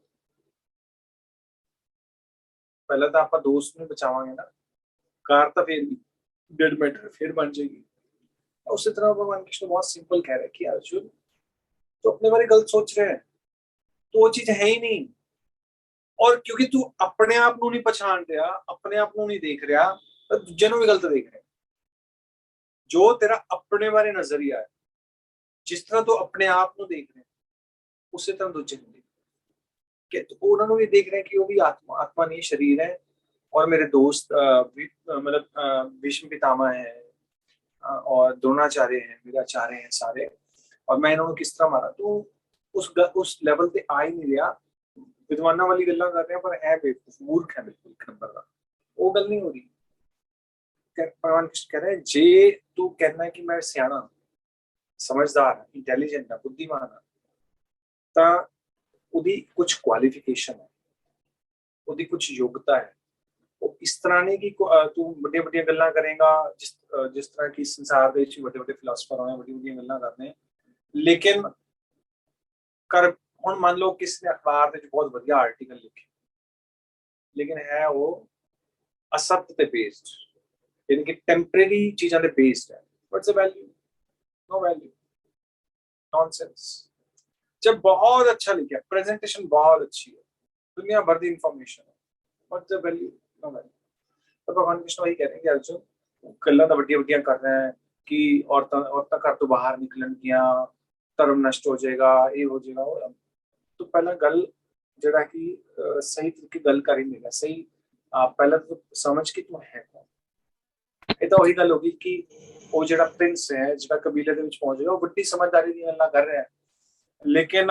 ਪਹਿਲਾਂ ਤਾਂ ਆਪਾਂ ਦੋਸਤ ਨੂੰ ਬਚਾਵਾਂਗੇ ਨਾ, ਕਾਰ ਤਾਂ ਫਿਰ डेड मैटर फिर बन जाएगी। उसी तरह भगवान कृष्ण बहुत सिंपल कह रहे हैं कि अर्जुन तो अपने बारे गलत सोच रहे हैं, तो वो चीज है ही नहीं। और क्योंकि तू अपने आप ਨੂੰ नहीं पहचान रहा, अपने आप ਨੂੰ नहीं देख रहा, तो दूजे ਨੂੰ भी गलत देख रहा है। जो तेरा अपने बारे नजरिया है, जिस तरह तू अपने आप ਨੂੰ देख रहे, उसी तरह दूजे ਨੂੰ देख के तो उन्होंने भी देख रहे हैं कि वो भी आत्मा, आत्मा नहीं शरीर है। और मेरे दोस्त मतलब भीष्म पितामह है और द्रोणाचार्य हैं, मेरे आचार्य हैं सारे, और मैं इन्होंने किस तरह मारा, तो उस लेवल पे आ ही नहीं रहा। विद्वाना वाली गल्लां कर रहे हैं पर है बेवकूफ, मूर्ख है बिल्कुल एक नंबर का, वो गल नहीं हो रही। भगवान कृष्ण कह रहे हैं जे तू कहना है कि मैं सियाणा, समझदार, इंटेलिजेंट है, बुद्धिमान है, ਤਾਂ ਉਹਦੀ ਕੁਝ ਕੁਆਲੀਫਿਕੇਸ਼ਨ ਹੈ, ਉਹਦੀ ਕੁਝ ਯੋਗਤਾ ਹੈ। ਉਹ ਇਸ ਤਰ੍ਹਾਂ ਨਹੀਂ ਕਿ ਤੂੰ ਵੱਡੀਆਂ ਵੱਡੀਆਂ ਗੱਲਾਂ ਕਰੇਗਾ, ਜਿਸ ਤਰ੍ਹਾਂ ਕਿ ਸੰਸਾਰ ਦੇ ਵਿੱਚ ਵੱਡੇ ਵੱਡੇ ਫਿਲਾਸਫਰ ਹੋਏ, ਵੱਡੀਆਂ ਵੱਡੀਆਂ ਗੱਲਾਂ ਕਰਦੇ, ਲੇਕਿਨ ਕਰ ਹੁਣ ਮੰਨ ਲਓ ਕਿਸੇ ਨੇ ਅਖਬਾਰ ਦੇ ਵਿੱਚ ਬਹੁਤ ਵਧੀਆ ਆਰਟੀਕਲ ਲਿਖੇ, ਲੇਕਿਨ ਹੈ ਉਹ ਅਸਤ ਤੇ ਬੇਸਡ, यानी कि टेम्परेरी चीजों पे बेस्ड है। What's the value? No value, nonsense. जब बहुत अच्छा लिखा, प्रेजेंटेशन बहुत अच्छी है, दुनिया भर की इंफॉर्मेशन है, what's the value? No value. तो भगवान कृष्ण वही कह रहे हैं कि अर्जुन गल्लां तां वड्डियां वड्डियां कर रहे हैं कि औरतां घर तो बाहर निकलणगियां, धर्म नष्ट हो जाएगा, ये हो जाएगा। तो पहला गल जिहड़ा कि सही तरीके गल कर ही नहीं रहा, सही पहला तो समझ कि तू है कौन। ਇਹ ਤਾਂ ਉਹੀ ਗੱਲ ਹੋ ਗਈ ਕਿ ਉਹ ਜਿਹੜਾ ਪ੍ਰਿੰਸ ਹੈ, ਜਿਹੜਾ ਕਬੀਲੇ ਦੇ ਵਿੱਚ ਪਹੁੰਚ ਗਿਆ, ਉਹ ਵੱਡੀ ਸਮਝਦਾਰੀ ਦੀਆਂ ਗੱਲਾਂ ਕਰ ਰਿਹਾ ਹੈ, ਲੇਕਿਨ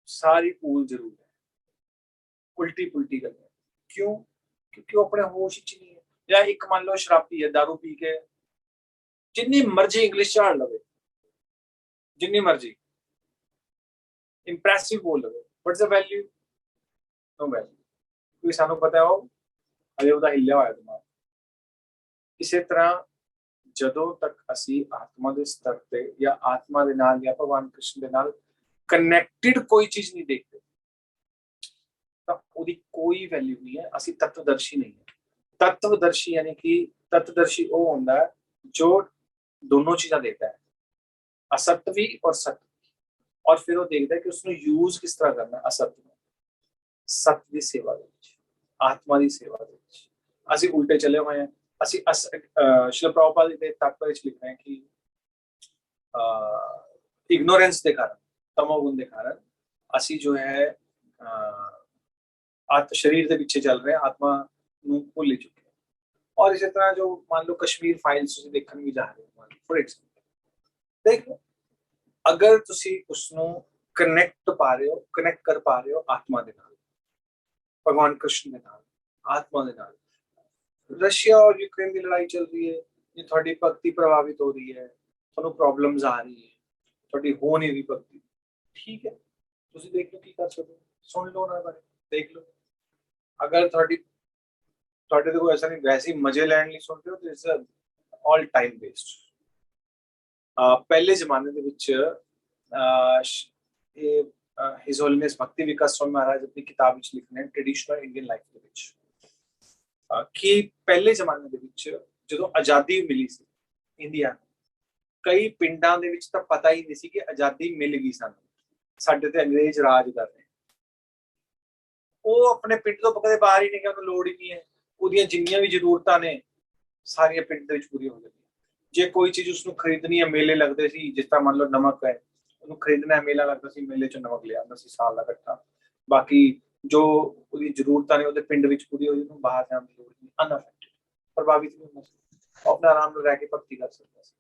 ਸਾਰੀ ਭੂਲ ਜ਼ਰੂਰ ਹੈ, ਉਲਟੀ ਪੁਲਟੀ ਗੱਲ ਹੈ। ਕਿਉਂ? ਕਿਉਂਕਿ ਉਹ ਆਪਣੇ ਹੋਸ਼ ਵਿੱਚ ਨਹੀਂ ਹੈ। ਜਾਂ ਇੱਕ ਮੰਨ ਲਓ ਸ਼ਰਾਬੀ ਹੈ, ਦਾਰੂ ਪੀ ਕੇ ਜਿੰਨੀ ਮਰਜ਼ੀ ਇੰਗਲਿਸ਼ ਝਾੜ ਲਵੇ, ਜਿੰਨੀ ਮਰਜ਼ੀ ਇੰਪ੍ਰੈਸਿਵ ਬੋਲ ਲਵੇ, what's the value? No value. ਕਿਉਂਕਿ ਸਾਨੂੰ ਪਤਾ ਉਹ ਅਜੇ ਉਹਦਾ ਹਿੱਲਿਆ ਹੋਇਆ ਦਿਮਾਗ। ਇਸੇ ਤਰ੍ਹਾਂ ਜਦੋਂ ਤੱਕ ਅਸੀਂ ਆਤਮਾ ਦੇ ਸਤਰ ਤੇ ਜਾਂ ਆਤਮਾ ਦੇ ਨਾਲ ਜਾਂ ਭਗਵਾਨ ਕ੍ਰਿਸ਼ਨ ਦੇ ਨਾਲ ਕਨੈਕਟਡ ਕੋਈ ਚੀਜ਼ ਨਹੀਂ ਦੇਖਦੇ ਤਾਂ ਉਹਦੀ ਕੋਈ ਵੈਲਿਊ ਨਹੀਂ ਹੈ। ਅਸੀਂ ਤत्वदर्शी ਨਹੀਂ ਹੈ। ਤत्वदर्शी यानी कि तत्वदर्शी वो होता है जो दोनों चीज़ां देखता है, असत्य भी और सत्य भी, और फिर वो देखता है कि उसने यूज किस तरह करना है असत्य में सत्य की सेवा ਦੇ ਵਿੱਚ, ਆਤਮਾ ਦੀ ਸੇਵਾ ਦੇ ਵਿੱਚ। ਅਸੀਂ ਉਲਟੇ ਚਲੇ ਹੋਏ ਹਾਂ। ਅਸੀਂ ਸ਼੍ਰੀ ਪ੍ਰਭੁਪਾਦ ਦੇ ਤਾਤਪਰਯ ਵਿੱਚ ਲਿਖ ਰਹੇ हैं कि इग्नोरेंस ਦੇ ਕਾਰਨ, ਤਮੋਗੁਣ ਦੇ ਕਾਰਨ ਅਸੀਂ ਜੋ ਹੈ शरीर के पीछे चल रहे हैं, आत्मा ਨੂੰ ਭੁੱਲ ਚੁੱਕੇ हैं। और इसी तरह जो मान लो कश्मीर फाइल्स ਤੁਸੀਂ ਦੇਖਣ ਵੀ ਜਾ ਰਹੇ ਹੋ, ਫॉर एग्जांपल देखो, अगर ਤੁਸੀਂ ਉਸ ਨੂੰ ਕਨੈਕਟ ਪਾ ਰਹੇ ਹੋ, ਕਨੈਕਟ ਕਰ ਪਾ ਰਹੇ ਹੋ ਆਤਮਾ ਦੇ ਨਾਲ, ਭਗਵਾਨ ਕ੍ਰਿਸ਼ਨ ਦੇ ਨਾਲ, ਆਤਮਾ ਦੇ ਨਾਲ। रशिया और यूक्रेन की लड़ाई चल रही है, ये थोड़ी भक्ति प्रभावित हो रही है, ਤੁਹਾਨੂੰ ਪ੍ਰੋਬਲਮਸ ਆ ਰਹੀ ਹੈ, ਤੁਹਾਡੀ ਹੋ ਨਹੀਂ ਰਹੀ ਭਗਤੀ, ਠੀਕ ਹੈ, ਤੁਸੀਂ ਦੇਖ ਲਓ ਕੀ ਕਰ ਸਕਦੇ ਹੋ, ਸੁਣ ਲਓ ਨਾ ਬਾਰੇ, ਦੇਖ ਲਓ। ਅਗਰ ਤੁਹਾਡੇ ਤੇ ਕੋਈ ਐਸਾ ਨਹੀਂ, ਵੈਸੇ ਹੀ ਮਜ਼ੇ ਲੈਣ ਲਈ ਸੁਣ ਰਹੇ ਹੋ, ਤਾਂ ਇਟਸ ਆਲ ਟਾਈਮ ਵੇਸਟ। ਪਹਿਲੇ ਜ਼ਮਾਨੇ ਦੇ ਵਿੱਚ ਇਹ ਹਿਜ਼ ਹੋਲੀਨੈਸ ਭਗਤੀ ਵਿਕਾਸ स्वामी महाराज अपनी किताब ਵਿੱਚ ਲਿਖਦੇ ਨੇ ਟ੍ਰੈਡੀਸ਼ਨਲ ਇੰਡੀਅਨ ਲਾਈਫ ਦੇ ਵਿੱਚ ਕਿ ਪਹਿਲੇ ਜ਼ਮਾਨੇ ਦੇ ਵਿੱਚ ਜਦੋਂ ਆਜ਼ਾਦੀ ਮਿਲੀ ਸੀ ਇੰਡੀਆ ਨੂੰ, ਕਈ ਪਿੰਡਾਂ ਦੇ ਵਿੱਚ ਤਾਂ ਪਤਾ ਹੀ ਨਹੀਂ ਸੀ ਕਿ ਆਜ਼ਾਦੀ ਮਿਲ ਗਈ ਸਾਨੂੰ, ਸਾਡੇ ਤੇ ਅੰਗਰੇਜ਼ ਰਾਜ ਕਰ ਰਹੇ। ਉਹ ਆਪਣੇ ਪਿੰਡ ਤੋਂ ਕਦੇ ਬਾਹਰ ਹੀ ਨਹੀਂ ਗਿਆ, ਉਹਨੂੰ ਲੋੜ ਹੀ ਨਹੀਂ ਹੈ। ਉਹਦੀਆਂ ਜਿੰਨੀਆਂ ਵੀ ਜ਼ਰੂਰਤਾਂ ਨੇ ਸਾਰੀਆਂ ਪਿੰਡ ਦੇ ਵਿੱਚ ਪੂਰੀਆਂ ਹੋ ਜਾਂਦੀਆਂ। ਜੇ ਕੋਈ ਚੀਜ਼ ਉਸਨੂੰ ਖਰੀਦਣੀ ਹੈ, ਮੇਲੇ ਲੱਗਦੇ ਸੀ, ਜਿਸ ਤਰ੍ਹਾਂ ਮੰਨ ਲਓ ਨਮਕ ਹੈ, ਉਹਨੂੰ ਖਰੀਦਣਾ ਹੈ, ਮੇਲਾ ਲੱਗਦਾ ਸੀ, ਮੇਲੇ 'ਚ ਨਮਕ ਲਿਆ ਆਉਂਦਾ ਸੀ ਸਾਲ ਦਾ ਇਕੱਠਾ। ਬਾਕੀ ਜੋ ਉਹਦੀ ਜ਼ਰੂਰਤਾਂ ਨੇ ਉਹਦੇ ਪਿੰਡ ਵਿੱਚ ਪੂਰੀ ਹੋ ਜਾਂਦੀ, ਉਹਨੂੰ ਬਾਹਰ ਜਾਣ ਦੀ ਲੋੜ ਨਹੀਂ, ਅਨਅਫੈਕਟਡ, ਪ੍ਰਭਾਵਿਤ ਨਹੀਂ ਹੁੰਦਾ ਸੀ, ਉਹ ਆਪਣਾ ਆਰਾਮ ਨਾਲ ਰਹਿ ਕੇ ਭਗਤੀ ਕਰ ਸਕਦਾ ਸੀ।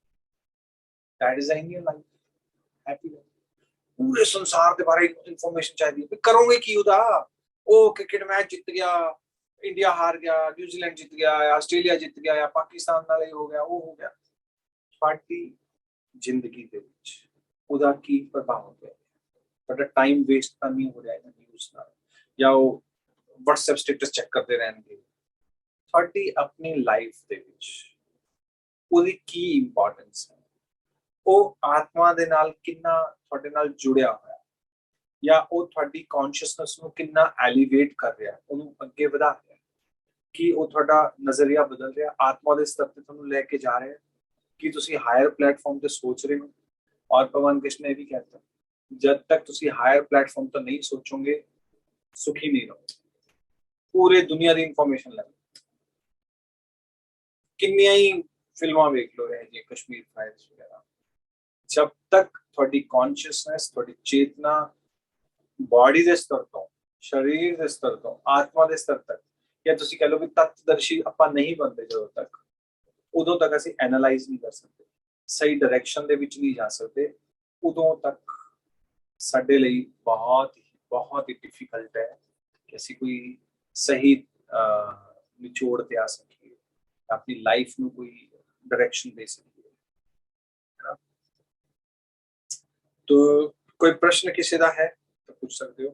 That is the Indian life, happy life। पूरे संसार के बारे इंफॉर्मेशन चाहिए, करोगे की उदा, ओ क्रिकेट मैच जीत गया, इंडिया हार गया, न्यूजीलैंड जीत गया, या ऑस्ट्रेलिया जीत गया, या पाकिस्तान नाल हो गया, वो हो गया। ਤੁਹਾਡੀ ਜ਼ਿੰਦਗੀ ਦੇ ਵਿੱਚ ਉਹਦਾ ਕੀ ਪ੍ਰਭਾਵ ਹੋ ਗਿਆ? ਤੁਹਾਡਾ ਟਾਈਮ ਵੇਸਟ ਤਾਂ ਨਹੀਂ ਹੋ ਰਿਹਾ ਇਹਨਾਂ ਨਿਊਜ਼ ਨਾਲ, ਜਾਂ ਉਹ WhatsApp ਸਟੇਟਸ ਚੈੱਕ ਕਰਦੇ ਰਹਿਣਗੇ? ਤੁਹਾਡੀ ਆਪਣੀ ਲਾਈਫ ਦੇ ਵਿੱਚ ਉਹਦੀ ਕੀ ਇੰਪੋਰਟੈਂਸ ਹੈ? ਉਹ ਆਤਮਾ ਦੇ ਨਾਲ ਕਿੰਨਾ ਤੁਹਾਡੇ ਨਾਲ ਜੁੜਿਆ ਹੋਇਆ, ਜਾਂ ਉਹ ਤੁਹਾਡੀ ਕੌਨਸ਼ੀਅਸਨੈਸ ਨੂੰ ਕਿੰਨਾ ਐਲੀਵੇਟ ਕਰ ਰਿਹਾ, ਉਹਨੂੰ ਅੱਗੇ ਵਧਾ ਰਿਹਾ, ਕਿ ਉਹ ਤੁਹਾਡਾ ਨਜ਼ਰੀਆ ਬਦਲ ਰਿਹਾ, ਆਤਮਾ ਦੇ ਸਤਰ ਤੇ ਤੁਹਾਨੂੰ ਲੈ ਕੇ ਜਾ ਰਿਹਾ, कि ਤੁਸੀਂ ਹਾਇਰ ਪਲੇਟਫਾਰਮ ਤੇ ਸੋਚ ਰਹੇ ਹੋ। और भगवान कृष्ण ने भी कहता है जब तक ਤੁਸੀਂ ਹਾਇਰ ਪਲੇਟਫਾਰਮ ਤੇ ਨਹੀਂ ਸੋਚੋਗੇ ਸੁਖੀ ਨਹੀਂ ਰਹੋਗੇ। ਪੂਰੇ ਦੁਨੀਆ ਦੀ ਇਨਫੋਰਮੇਸ਼ਨ ਲੈ, ਕਿੰਨੀਆਂ ਹੀ ਫਿਲਮਾਂ ਵੇਖ ਲੋ ਰਹੇ ਜੀ, ਕਸ਼ਮੀਰ ਫਾਈਲਸ ਵਗੈਰਾ। ਜਬ ਤੱਕ ਤੁਹਾਡੀ ਕੌਨਸ਼ੀਅਸਨੈਸ, ਤੁਹਾਡੀ ਚੇਤਨਾ ਬਾਡੀ ਦੇ ਸਤਰ ਤੋਂ, ਸਰੀਰ ਦੇ ਸਤਰ ਤੋਂ, ਆਤਮਾ ਦੇ ਸਤਰ ਤੱਕ, ਜਾਂ ਤੁਸੀਂ ਕਹ ਲਓ ਕਿ ਤत्वदर्शी ਆਪਾਂ ਨਹੀਂ ਬਣਦੇ, ਜਦੋਂ ਤੱਕ ਉਦੋਂ ਤੱਕ ਅਸੀਂ ਐਨਾਲਾਈਜ਼ ਨਹੀਂ ਕਰ ਸਕਦੇ, ਸਹੀ ਡਾਇਰੈਕਸ਼ਨ ਦੇ ਵਿੱਚ ਨਹੀਂ ਜਾ ਸਕਦੇ, ਉਦੋਂ ਤੱਕ ਸਾਡੇ ਲਈ ਬਹੁਤ ਹੀ ਡਿਫਿਕਲਟ ਹੈ ਕਿ ਅਸੀਂ ਕੋਈ ਸਹੀ ਨਿਚੋੜ ਤੇ ਆ ਸਕੀਏ, ਆਪਣੀ ਲਾਈਫ ਨੂੰ ਕੋਈ ਡਾਇਰੈਕਸ਼ਨ ਦੇ ਸਕੀਏ। तो कोई प्रश्न किसी का है तो पूछ सकते हो।